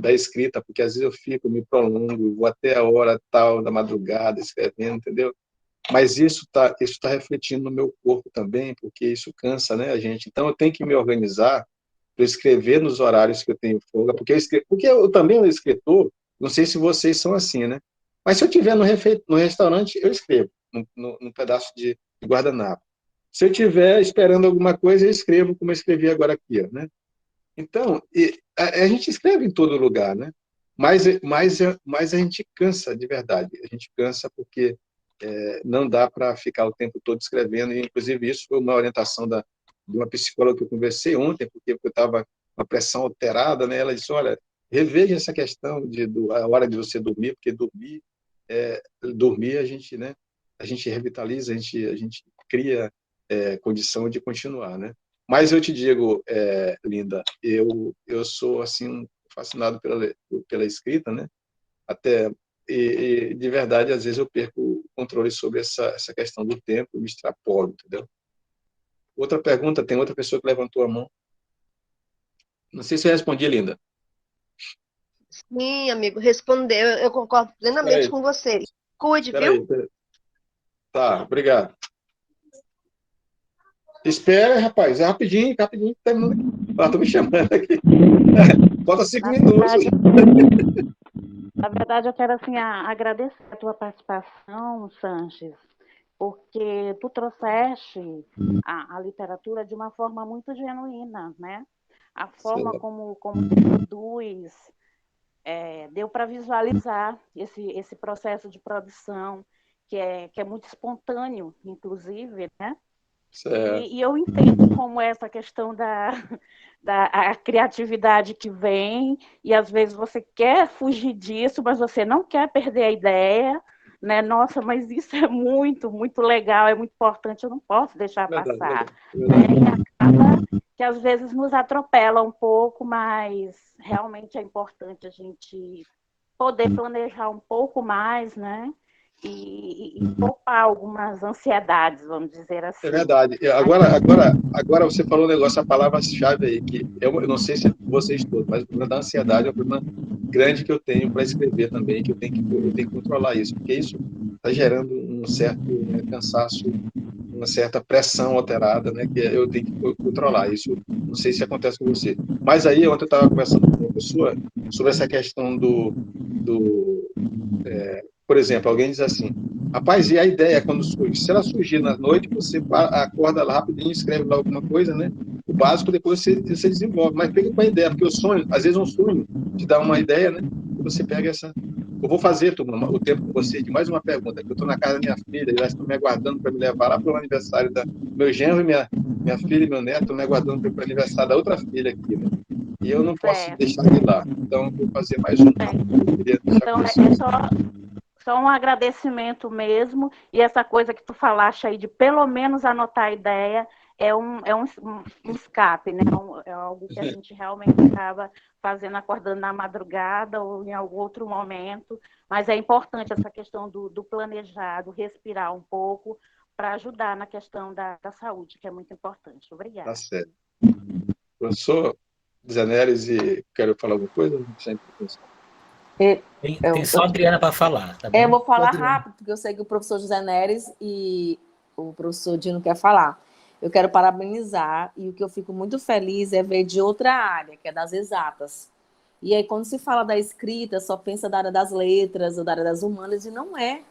da escrita, porque às vezes eu fico, me prolongo, vou até a hora tal da madrugada escrevendo, entendeu? Mas isso tá refletindo no meu corpo também, porque isso cansa, né, a gente? Então eu tenho que me organizar para escrever nos horários que eu tenho folga, porque eu também sou escritor, não sei se vocês são assim, né? Mas se eu estiver no restaurante, eu escrevo, num pedaço de guardanapo. Se eu estiver esperando alguma coisa, eu escrevo como eu escrevi agora aqui, ó, né? Então, a gente escreve em todo lugar, né? Mas a gente cansa de verdade. A gente cansa porque não dá para ficar o tempo todo escrevendo. E, inclusive, isso foi uma orientação de uma psicóloga que eu conversei ontem, porque eu estava com a pressão alterada, né? Ela disse, olha, reveja essa questão a hora de você dormir, porque dormir dormir, a gente, né, a gente revitaliza, a gente cria condição de continuar, né? Mas eu te digo, Linda, eu sou assim fascinado pela escrita, né? Até de verdade, às vezes eu perco o controle sobre essa questão do tempo e me extrapolo, entendeu? Outra pergunta, tem outra pessoa que levantou a mão. Não sei se eu respondi, Linda. Sim, amigo, respondeu. Eu concordo plenamente Peraí, com você. Cuide, viu? peraí. Tá, obrigado. Espera, rapaz, é rapidinho, rapidinho, terminando aqui. Tô me chamando aqui. Falta 5 minutos. Na verdade, eu quero assim, agradecer a tua participação, Sanches, porque tu trouxeste a literatura de uma forma muito genuína, né? A forma como tu produz, deu para visualizar esse processo de produção, que é muito espontâneo, inclusive, né? E eu entendo como essa questão da criatividade que vem, e às vezes você quer fugir disso, mas você não quer perder a ideia, né? Nossa, mas isso é muito, muito legal, é muito importante, eu não posso deixar passar. Né? E acaba que às vezes nos atropela um pouco, mas realmente é importante a gente poder planejar um pouco mais, né? E poupar algumas ansiedades, vamos dizer assim. É verdade. Agora você falou um negócio, a palavra-chave aí, que eu não sei se vocês todos, mas o problema da ansiedade é um problema grande que eu tenho para escrever também, que eu tenho que controlar isso, porque isso está gerando um certo cansaço, uma certa pressão alterada, né, que eu tenho que controlar. Isso não sei se acontece com você. Mas aí, ontem eu estava conversando com uma pessoa sobre essa questão por exemplo, alguém diz assim, rapaz, e a ideia quando surge? Se ela surgir na noite, você acorda lá rapidinho, escreve lá alguma coisa, né? O básico, depois você desenvolve. Mas pega com a ideia, porque o sonho, às vezes um sonho te dá uma ideia, né? E você pega essa... Eu vou fazer, turma, o tempo com vocês de mais uma pergunta, que eu estou na casa da minha filha, e elas estão me aguardando para me levar lá para o aniversário da meu genro e minha filha e meu neto estão me aguardando para o aniversário da outra filha aqui, né? E eu não posso deixar de ir lá. Então, eu vou fazer mais um. Então, só um agradecimento mesmo, e essa coisa que tu falaste aí de pelo menos anotar a ideia é um escape, né? É algo que a gente realmente acaba fazendo, acordando na madrugada ou em algum outro momento, mas é importante essa questão do planejado, respirar um pouco, para ajudar na questão da saúde, que é muito importante. Obrigada. Tá certo. Professor Zaneres, e quero falar alguma coisa? Tem só a Adriana para falar, tá bom? Eu vou falar rápido, porque eu sei que o professor José Neres e o professor Dino quer falar. Eu quero parabenizar, e o que eu fico muito feliz é ver de outra área, que é das exatas. E aí, quando se fala da escrita, só pensa da área das letras ou da área das humanas, e não é.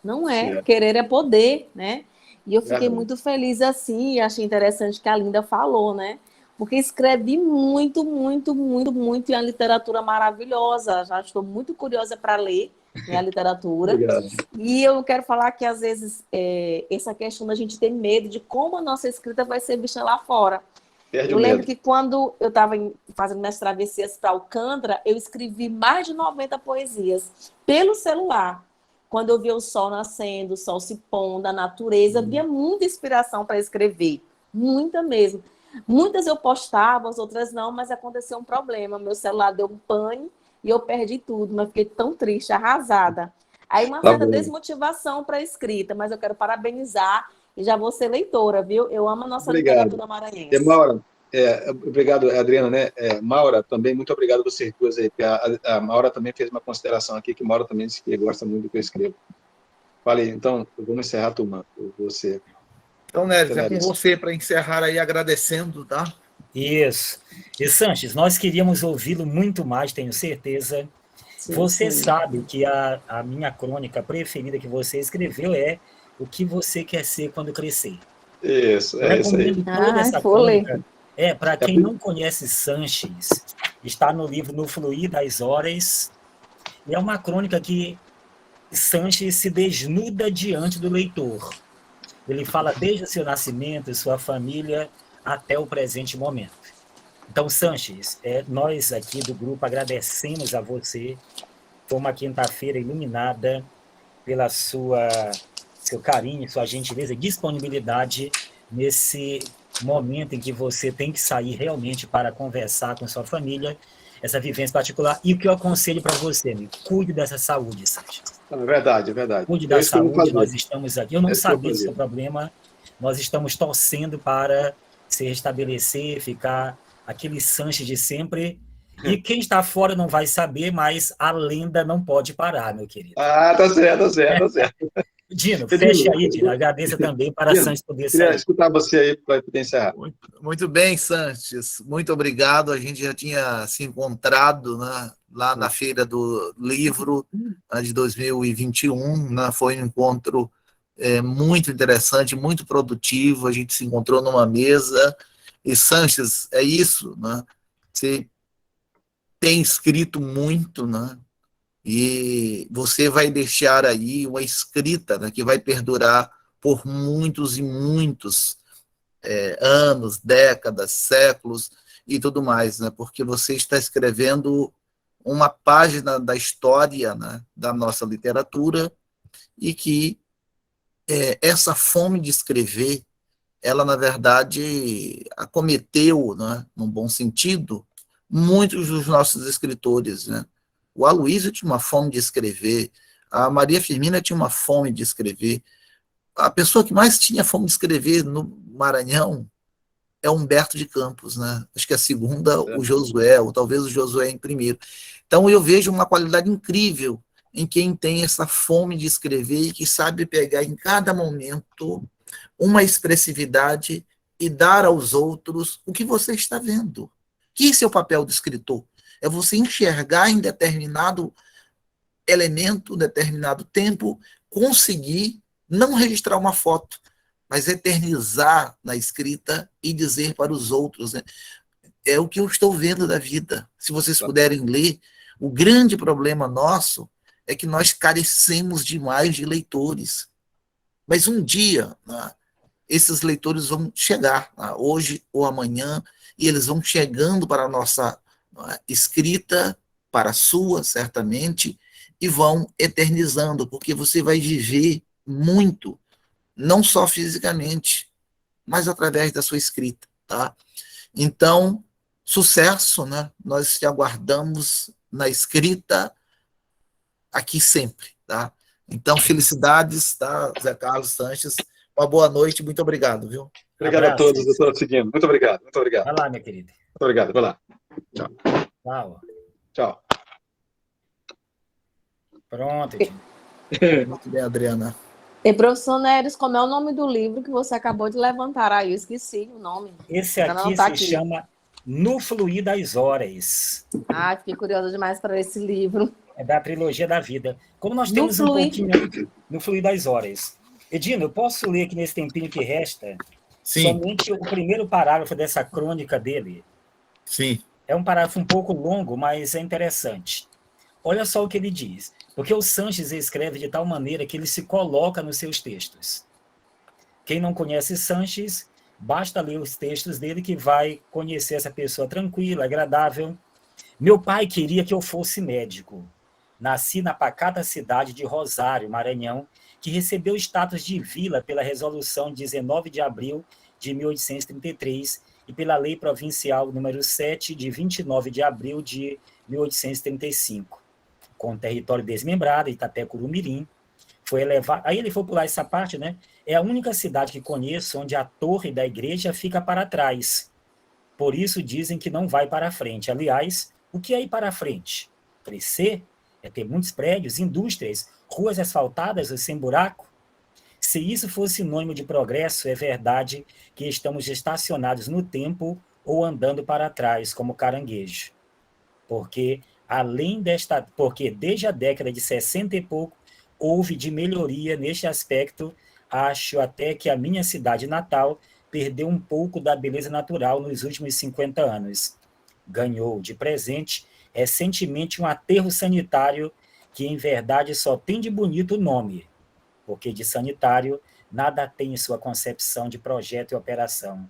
Não é. Certo. Querer é poder, né? E eu fiquei muito feliz assim, e achei interessante que a Linda falou, né? Porque escrevi muito, muito, muito, muito, e a literatura maravilhosa. Já estou muito curiosa para ler, né, a literatura. E eu quero falar que, às vezes, essa questão da gente ter medo de como a nossa escrita vai ser vista lá fora. Eu lembro que quando eu estava fazendo minhas travessias para Alcântara, eu escrevi mais de 90 poesias pelo celular. Quando eu via o sol nascendo, o sol se pondo, a natureza, havia muita inspiração para escrever. Muita mesmo. Muitas eu postava, as outras não, mas aconteceu um problema. Meu celular deu um pane e eu perdi tudo, mas fiquei tão triste, arrasada. Aí uma certa desmotivação para a escrita, mas eu quero parabenizar e já vou ser leitora, viu? Eu amo a nossa literatura maranhense. Maura, obrigado, Adriana, né? Maura, também, muito obrigado a vocês duas aí, porque a Maura também fez uma consideração aqui, que Maura também disse que gosta muito do que eu escrevo. Falei, então, vamos encerrar, turma, você. Então, Neres, é com você para encerrar aí, agradecendo, tá? Isso. E, Sanches, nós queríamos ouvi-lo muito mais, tenho certeza. Sim, você sabe que a minha crônica preferida que você escreveu é O que você quer ser quando crescer. Isso, é isso aí. Toda essa crônica. Para quem não conhece Sanches, está no livro No Fluir das Horas, e é uma crônica que Sanches se desnuda diante do leitor. Ele fala desde o seu nascimento, sua família, até o presente momento. Então, Sanches, nós aqui do grupo agradecemos a você. Foi uma quinta-feira iluminada pela seu carinho, sua gentileza e disponibilidade nesse momento em que você tem que sair realmente para conversar com sua família, essa vivência particular. E o que eu aconselho para você, amigo, cuide dessa saúde, Sanches. É verdade, é verdade. Cuide É da isso que eu vou saúde, fazer. nós estamos aqui. Eu não É isso que eu vou sabia do fazer. seu problema, nós estamos torcendo para se restabelecer, ficar aquele Sanches de sempre. E quem está fora não vai saber, mas a lenda não pode parar, meu querido. Ah, tá certo, tá certo, tá certo. Dino, Dino, feche aí, Dino. Agradeça também para a Dino, Sanches poder queria sair. escutar você aí para poder encerrar. Muito bem, Sanches. Muito obrigado. A gente já tinha se encontrado, né, lá na Feira do Livro de 2021. Né, foi um encontro muito interessante, muito produtivo. A gente se encontrou numa mesa. E, Sanches, é isso. Né, você tem escrito muito, né, e você vai deixar aí uma escrita, né, que vai perdurar por muitos e muitos anos, décadas, séculos e tudo mais, né? Porque você está escrevendo uma página da história, né, da nossa literatura e que essa fome de escrever, ela, na verdade, acometeu, né, num bom sentido, muitos dos nossos escritores, né? O Aloysio tinha uma fome de escrever, a Maria Firmina tinha uma fome de escrever, a pessoa que mais tinha fome de escrever no Maranhão é Humberto de Campos, né? Acho que a segunda, o Josué, ou talvez o Josué em primeiro. Então eu vejo uma qualidade incrível em quem tem essa fome de escrever e que sabe pegar em cada momento uma expressividade e dar aos outros o que você está vendo. Que esse é o papel do escritor. É você enxergar em determinado elemento, determinado tempo, conseguir não registrar uma foto, mas eternizar na escrita e dizer para os outros, né? É o que eu estou vendo da vida. Se vocês puderem ler, o grande problema nosso é que nós carecemos demais de leitores. Mas um dia, né, esses leitores vão chegar, né, hoje ou amanhã, e eles vão chegando para a nossa escrita, para a sua, certamente, e vão eternizando, porque você vai viver muito, não só fisicamente, mas através da sua escrita, tá? Então, sucesso, né? Nós te aguardamos na escrita aqui sempre, tá? Então, felicidades, tá, Zé Carlos Sanches? Uma boa noite, muito obrigado, viu? Obrigado a todos, doutor Seguindo. Muito obrigado, muito obrigado. Vai lá, minha querida. Muito obrigado, vai lá. Tchau. Tchau. Tchau. Pronto, Dino. Muito bem, Adriana. E, professor Neres, como é o nome do livro que você acabou de levantar aí? Eu esqueci o nome. Esse aqui se chama No Fluir das Horas. Ah, fiquei curiosa demais para esse livro. É da trilogia da vida. Como nós temos um pouquinho no Fluir das Horas. Edino, eu posso ler aqui nesse tempinho que resta? Sim. Somente o primeiro parágrafo dessa crônica dele. Sim. É um parágrafo um pouco longo, mas é interessante. Olha só o que ele diz. Porque o Sanches escreve de tal maneira que ele se coloca nos seus textos. Quem não conhece Sanches, basta ler os textos dele que vai conhecer essa pessoa tranquila, agradável. Meu pai queria que eu fosse médico. Nasci na pacata cidade de Rosário, Maranhão, que recebeu status de vila pela Resolução 19 de abril de 1833 e pela Lei Provincial número 7 de 29 de abril de 1835. Com território desmembrado, Itapé-Curumirim, foi elevado. Aí ele foi pular essa parte, né? É a única cidade que conheço onde a torre da igreja fica para trás. Por isso dizem que não vai para frente. Aliás, o que é ir para frente? Crescer? É ter muitos prédios, indústrias, ruas asfaltadas ou sem buraco? Se isso for sinônimo de progresso, é verdade que estamos estacionados no tempo ou andando para trás, como caranguejo. Porque desde a década de 60 e pouco, houve de melhoria neste aspecto. Acho até que a minha cidade natal perdeu um pouco da beleza natural nos últimos 50 anos. Ganhou de presente recentemente um aterro sanitário que, em verdade, só tem de bonito o nome, porque de sanitário nada tem em sua concepção de projeto e operação.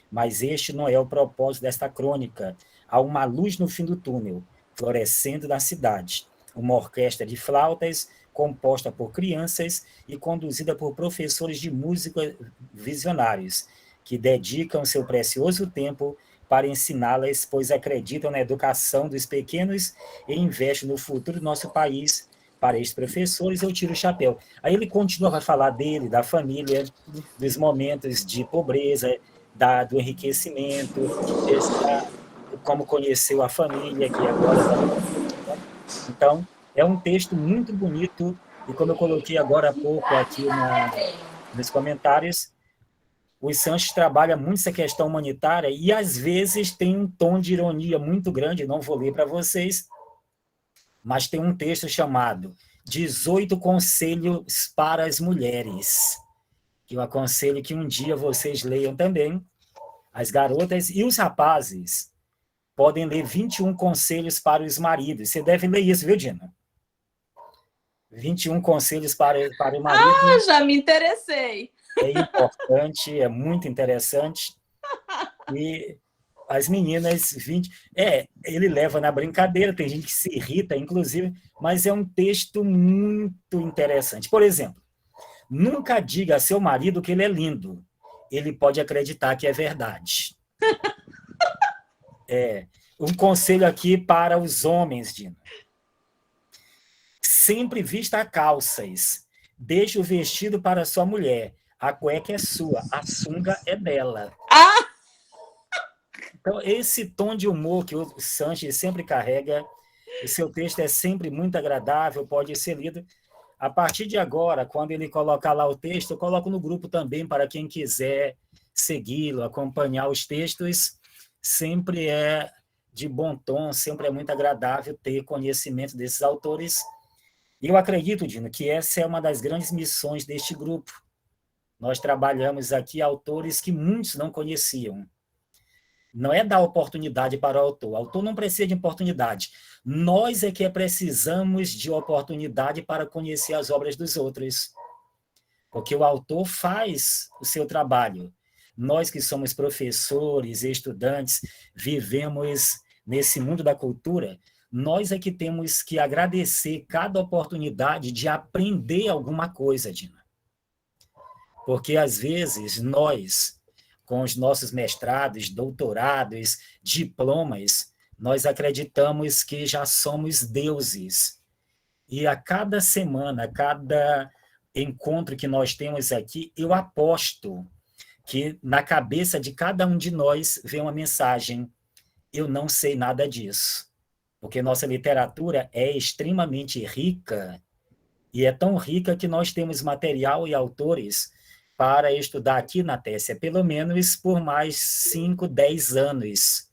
Mas este não é o propósito desta crônica. Há uma luz no fim do túnel, florescendo na cidade. uma orquestra de flautas composta por crianças e conduzida por professores de música visionários, que dedicam seu precioso tempo para ensiná-las, pois acreditam na educação dos pequenos e investem no futuro do nosso país. Para estes professores, eu tiro o chapéu. Aí ele continua a falar dele, da família, dos momentos de pobreza, do enriquecimento, como conheceu a família, que agora... Então, é um texto muito bonito, e como eu coloquei agora há pouco aqui nos comentários, o Sanches trabalha muito essa questão humanitária e, às vezes, tem um tom de ironia muito grande, não vou ler para vocês, mas tem um texto chamado 18 Conselhos para as Mulheres, que eu aconselho que um dia vocês leiam também. As garotas e os rapazes podem ler 21 Conselhos para os Maridos. Você deve ler isso, viu, Dina? 21 Conselhos para o Marido. Ah, já me interessei. É importante, é muito interessante. E as meninas, ele leva na brincadeira, tem gente que se irrita, inclusive, mas é um texto muito interessante. Por exemplo, nunca diga a seu marido que ele é lindo. Ele pode acreditar que é verdade. Um conselho aqui para os homens, Dina. Sempre vista calças. Deixe o vestido para sua mulher. A cueca é sua, a sunga é dela. Então, esse tom de humor que o Sanches sempre carrega, o seu texto é sempre muito agradável, pode ser lido. A partir de agora, quando ele colocar lá o texto, eu coloco no grupo também para quem quiser segui-lo, acompanhar os textos. Sempre é de bom tom, sempre é muito agradável ter conhecimento desses autores. E eu acredito, Dino, que essa é uma das grandes missões deste grupo. Nós trabalhamos aqui autores que muitos não conheciam. Não é dar oportunidade para o autor. O autor não precisa de oportunidade. Nós é que precisamos de oportunidade para conhecer as obras dos outros. Porque o autor faz o seu trabalho. Nós que somos professores, estudantes, vivemos nesse mundo da cultura, nós é que temos que agradecer cada oportunidade de aprender alguma coisa, Dina. Porque, às vezes, nós, com os nossos mestrados, doutorados, diplomas, nós acreditamos que já somos deuses. E a cada semana, a cada encontro que nós temos aqui, eu aposto que na cabeça de cada um de nós vem uma mensagem: eu não sei nada disso. Porque nossa literatura é extremamente rica, e é tão rica que nós temos material e autores para estudar aqui na Tessia, pelo menos por mais 5, 10 anos.